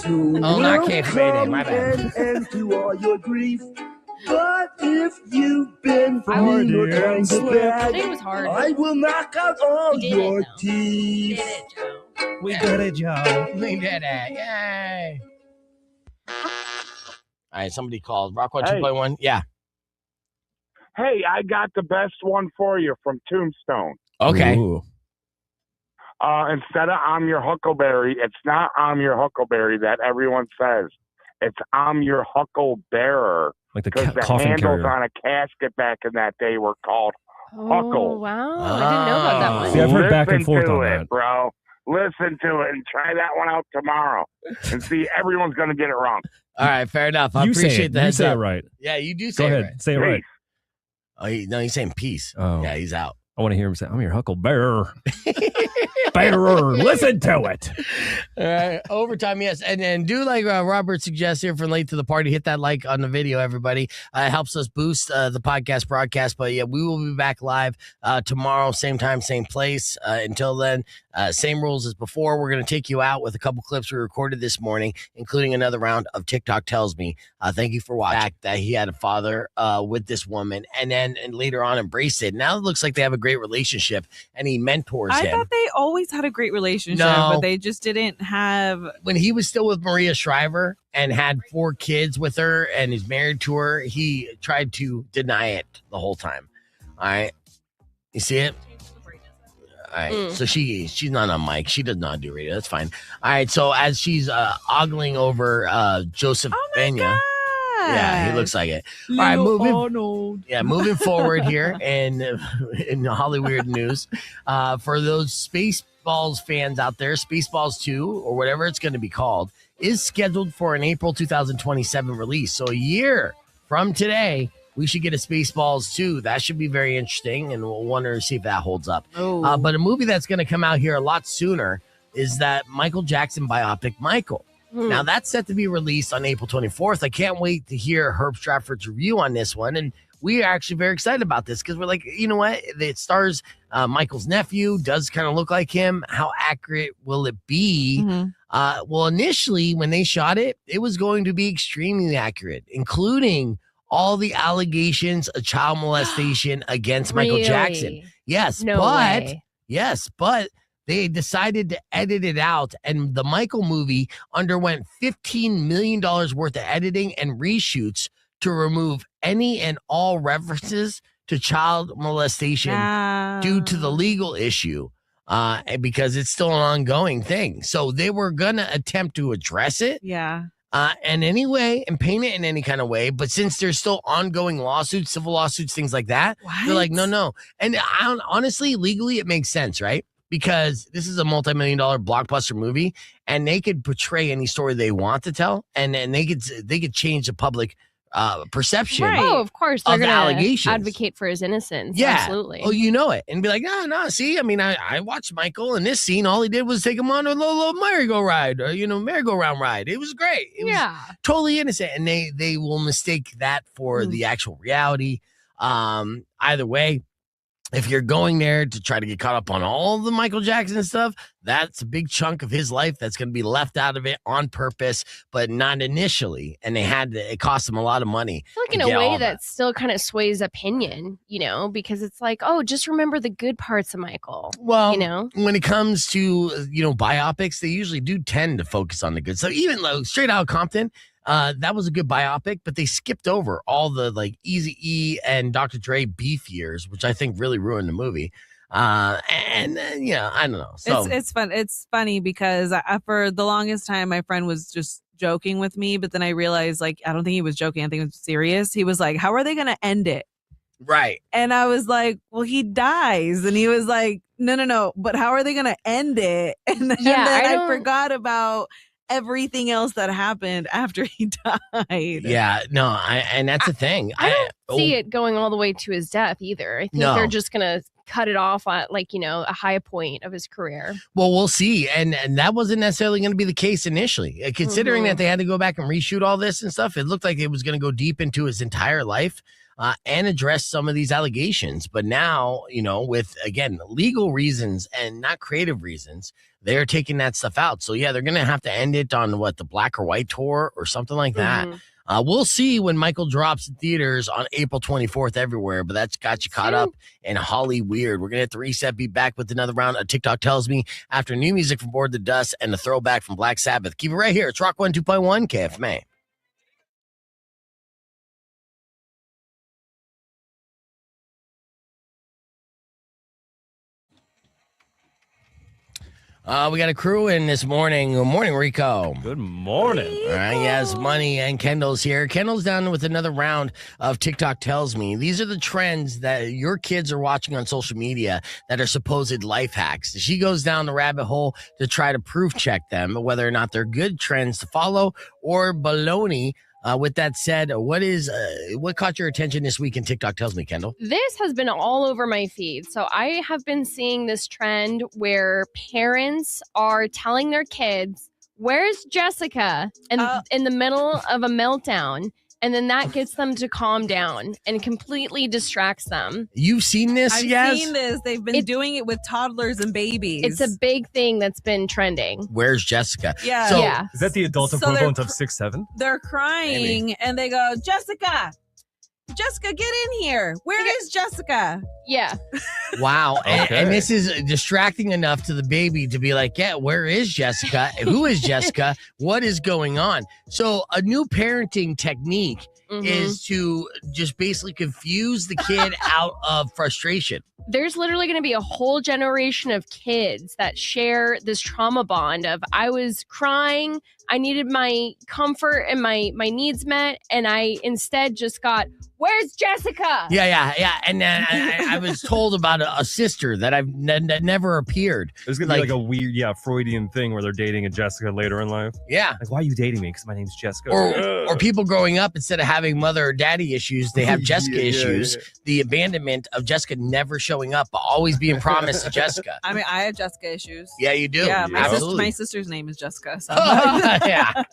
Oh, not KF Mayday. My bad. And to all your grief. But if you've been I or trying to bag, think it was hard. I will knock out all You did your it, though. teeth. Did it, Joe. We did it, Joe. We did it. Yay. All right, somebody called. Rock 1, Yeah. Hey, I got the best one for you from Tombstone. Okay. Ooh. Instead of I'm your huckleberry, it's not I'm your huckleberry that everyone says. It's I'm your hucklebearer. Like the Because the coffin handles carrier. on a casket back in that day were called Oh, huckle. wow. I didn't know about that one. See, I've heard back and Listen forth to on it, that. bro. Listen to it and try that one out tomorrow. And see, everyone's going to get it wrong. All right, fair enough. I You say appreciate it. the You heads say up. it right. Yeah, you do Go say ahead. it right. Say it right. Oh, he's saying peace. Oh. Yeah, he's out. I want to hear him say, I'm your hucklebearer. Bearer. Listen to it. All right, overtime, yes. And do like Robert suggests here from Late to the Party, hit that like on the video, everybody. It helps us boost the podcast broadcast. But yeah, we will be back live tomorrow, same time, same place. Until then, same rules as before. We're going to take you out with a couple clips we recorded this morning, including another round of TikTok Tells Me. Thank you for watching. That he had a father with this woman and later on embraced it. Now it looks like they have a great relationship and he mentors I him. thought they always always had a great relationship, No. but they just didn't have. When he was still with Maria Shriver and had 4 kids with her and is married to her, he tried to deny it the whole time. All right. You see it? All right. So she's not on mic. She does not do radio. That's fine. All right. So as she's ogling over Joseph Benya. Yeah, he looks like it. All right, moving forward here in Hollywood news. For those Spaceballs fans out there, Spaceballs 2, or whatever it's going to be called, is scheduled for an April 2027 release. So a year from today, we should get a Spaceballs 2. That should be very interesting, and we'll wonder to see if that holds up. But a movie that's going to come out here a lot sooner is that Michael Jackson biopic, Michael. Now, that's set to be released on April 24th. I can't wait to hear Herb Stratford's review on this one. And we are actually very excited about this because we're like, you know what? It stars Michael's nephew, does kind of look like him. How accurate will it be? Well, initially, when they shot it, it was going to be extremely accurate, including all the allegations of child molestation against Michael Jackson. Yes, but they decided to edit it out, and the Michael movie underwent $15 million worth of editing and reshoots to remove any and all references to child molestation due to the legal issue, because it's still an ongoing thing. So they were going to attempt to address it. And anyway, and paint it in any kind of way. But since there's still ongoing lawsuits, civil lawsuits, things like that, they're like, no. And honestly, legally, it makes sense, right? Because this is a multi-million-dollar blockbuster movie, and they could portray any story they want to tell, and they could change the public perception. Oh, of course, they're going to advocate for his innocence. Yeah. Absolutely. Oh, you know it, and be like, no. See, I mean, I watched Michael in this scene. All he did was take him on a little merry-go-ride, or merry-go-round ride. It was great. It was totally innocent, and they will mistake that for the actual reality. Either way. If you're going there to try to get caught up on all the Michael Jackson stuff, that's a big chunk of his life that's going to be left out of it on purpose, but not initially. And it cost them a lot of money. I feel like in a way that still kind of sways opinion, because it's like, oh, just remember the good parts of Michael. Well, when it comes to, biopics, they usually do tend to focus on the good. So even like Straight Outta Compton, that was a good biopic, but they skipped over all the like Eazy-E and Dr. Dre beef years, which I think really ruined the movie. I don't know. So It's fun. It's funny because for the longest time, my friend was just joking with me, but then I realized, like, I don't think he was joking. I think it was serious. He was like, "How are they going to end it?" Right. And I was like, "Well, he dies," and he was like, "No. But how are they going to end it?" And then, I forgot about everything else that happened after he died. Yeah, no, and that's the thing. I don't see it going all the way to his death either. I think they're just gonna cut it off at a high point of his career. Well, we'll see, and that wasn't necessarily going to be the case initially. Considering that they had to go back and reshoot all this and stuff, it looked like it was going to go deep into his entire life. And address some of these allegations. But now, with, again, legal reasons and not creative reasons, they're taking that stuff out. So, yeah, they're going to have to end it on, the Black or White tour or something like that. We'll see when Michael drops in theaters on April 24th everywhere, but that's got you caught up in Holly Weird. We're going to hit the reset, be back with another round of TikTok Tells Me after new music from Board the Dust and the throwback from Black Sabbath. Keep it right here. It's Rock 102.1 KFMA. We got a crew in this morning. Good morning, Rico. Good morning. All right, Yas Money and Kendall's here. Kendall's down with another round of TikTok Tells Me. These are the trends that your kids are watching on social media that are supposed life hacks. She goes down the rabbit hole to try to proof check them, whether or not they're good trends to follow or baloney. With that said, what caught your attention this week in TikTok Tells Me, Kendall? This has been all over my feed. So I have been seeing this trend where parents are telling their kids, "Where's Jessica?" in the middle of a meltdown. And then that gets them to calm down and completely distracts them. You've seen this, I've seen this. They've been doing it with toddlers and babies. It's a big thing that's been trending. Where's Jessica? Yeah. So, yeah. Is that the adult equivalent of 6'7"? They're crying and they go, "Jessica, Jessica, get in here. Where is Jessica? Yeah. Wow. Okay. And this is distracting enough to the baby to be like, yeah, where is Jessica? Who is Jessica? What is going on? So a new parenting technique is to just basically confuse the kid out of frustration. There's literally going to be a whole generation of kids that share this trauma bond of I was crying, I needed my comfort and my needs met, and I instead just got, where's Jessica? Yeah. And I was told about a sister that I've never appeared. There's going to be like a weird, Freudian thing where they're dating a Jessica later in life. Yeah. Like, why are you dating me? Because my name's Jessica. Or people growing up, instead of having mother or daddy issues, they have Jessica issues. The abandonment of Jessica never showing up, but always being promised to Jessica. I mean, I have Jessica issues. Yeah, you do. Yeah, Absolutely. my sister's name is Jessica. So, Yeah.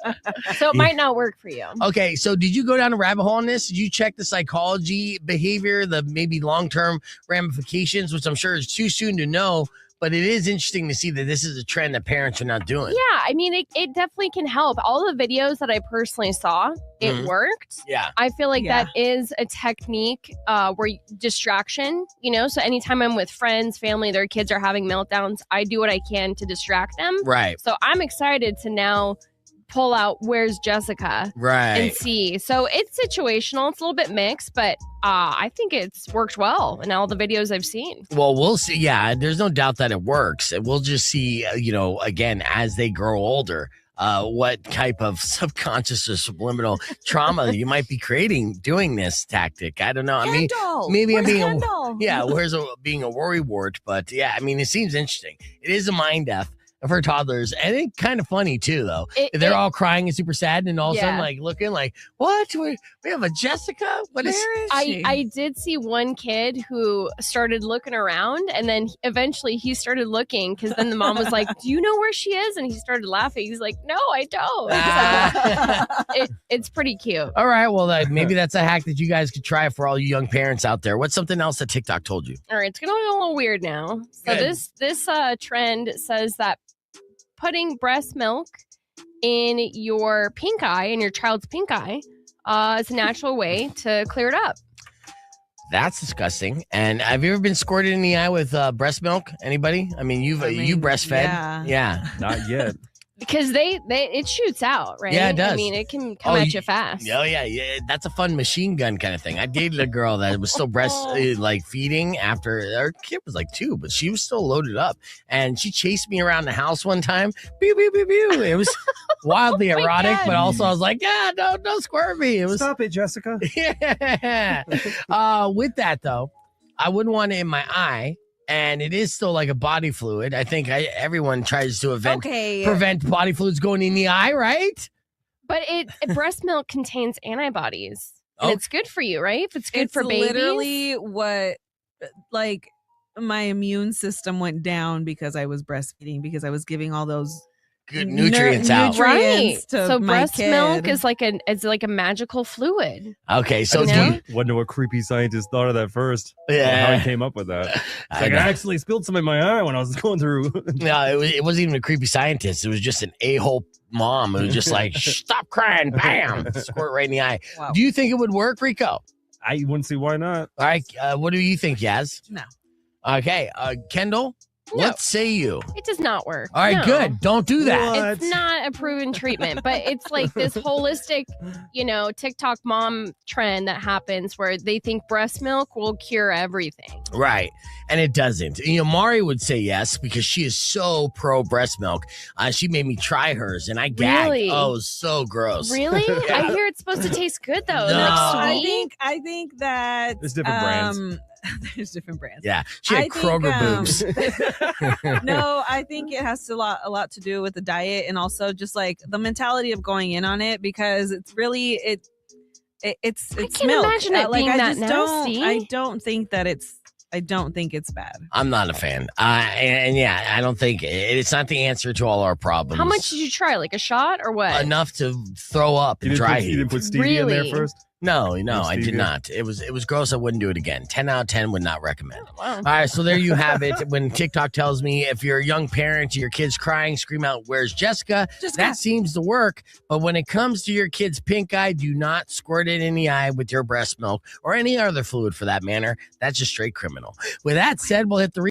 So it might not work for you. Okay, so did you go down a rabbit hole on this? Did you check the psychology, behavior, the maybe long-term ramifications, which I'm sure is too soon to know, but it is interesting to see that this is a trend that parents are not doing. Yeah, I mean, it definitely can help. All the videos that I personally saw, it worked. Yeah. I feel like that is a technique where distraction, so anytime I'm with friends, family, their kids are having meltdowns, I do what I can to distract them. Right. So I'm excited to now pull out where's Jessica and see. So it's situational. It's a little bit mixed, but I think it's worked well in all the videos I've seen. Well, we'll see. Yeah, there's no doubt that it works. We'll just see, again, as they grow older, what type of subconscious or subliminal trauma you might be creating doing this tactic. I don't know. I mean, maybe I'm being being a worry wart, but yeah, I mean, it seems interesting. It is a mind F for toddlers, and it's kind of funny too, though. They're all crying and super sad, and all of a sudden, like looking like, what? We have a Jessica? What is she? I did see one kid who started looking around, and then eventually he started looking because then the mom was like, "Do you know where she is?" And he started laughing. He's like, "No, I don't." It's pretty cute. All right, well, maybe that's a hack that you guys could try for all you young parents out there. What's something else that TikTok told you? All right, it's gonna be a little weird now. So this trend says that putting breast milk in your pink eye, in your child's pink eye, is a natural way to clear it up. That's disgusting. And have you ever been squirted in the eye with breast milk? Anybody? I mean, you breastfed? Yeah. Not yet. Because it shoots out, right? Yeah, it does. I mean, it can come at you fast. Oh, yeah. That's a fun machine gun kind of thing. I dated a girl that was still feeding after her kid was like 2, but she was still loaded up. And she chased me around the house one time. Pew, pew, pew, pew. It was wildly erotic, but also I was like, don't squirt me. It was Stop it, Jessica. Yeah. With that, though, I wouldn't want it in my eye. And it is still like a body fluid. I think everyone tries to prevent body fluids going in the eye, right? But breast milk contains antibodies. And it's good for you, right? If it's good for babies. It's literally what, my immune system went down because I was breastfeeding, because I was giving all those good nutrients out. Right. So my breast kid. milk is like a magical fluid. Okay, so wonder what creepy scientist thought of that first. Yeah. How he came up with that. It's like, I accidentally spilled some in my eye when I was going through. No, it wasn't even a creepy scientist. It was just an a-hole mom who was just like, stop crying, bam, squirt right in the eye. Wow. Do you think it would work, Rico? I wouldn't see why not. All right, what do you think, Yas? No. Okay, Kendall? No. What say you? It does not work. All right, good. Don't do that. It's not a proven treatment, but it's like this holistic, TikTok mom trend that happens where they think breast milk will cure everything. Right. And it doesn't. Mari would say yes because she is so pro breast milk. She made me try hers and I gagged. Really? Oh, so gross. Really? Yeah. I hear it's supposed to taste good though. No. Like sweet. I think that there's different brands. There's different brands. Yeah, she had Kroger boobs. No, I think it has a lot to do with the diet and also just like the mentality of going in on it, because it's really it's I can't milk. imagine it being that nasty. I don't think it's bad. I'm not a fan. And I don't think it's not the answer to all our problems. How much did you try? Like a shot or what? Enough to throw up and dry heat. You didn't put stevia in there first? No, I did Stevie? not. It was gross. I wouldn't do it again. 10 out of 10 would not recommend. Wow. All right, so there you have it. When TikTok tells me if you're a young parent, your kid's crying, scream out, "Where's Jessica?" That seems to work. But when it comes to your kid's pink eye, do not squirt it in the eye with your breast milk or any other fluid for that matter. That's just straight criminal. With that said, we'll hit the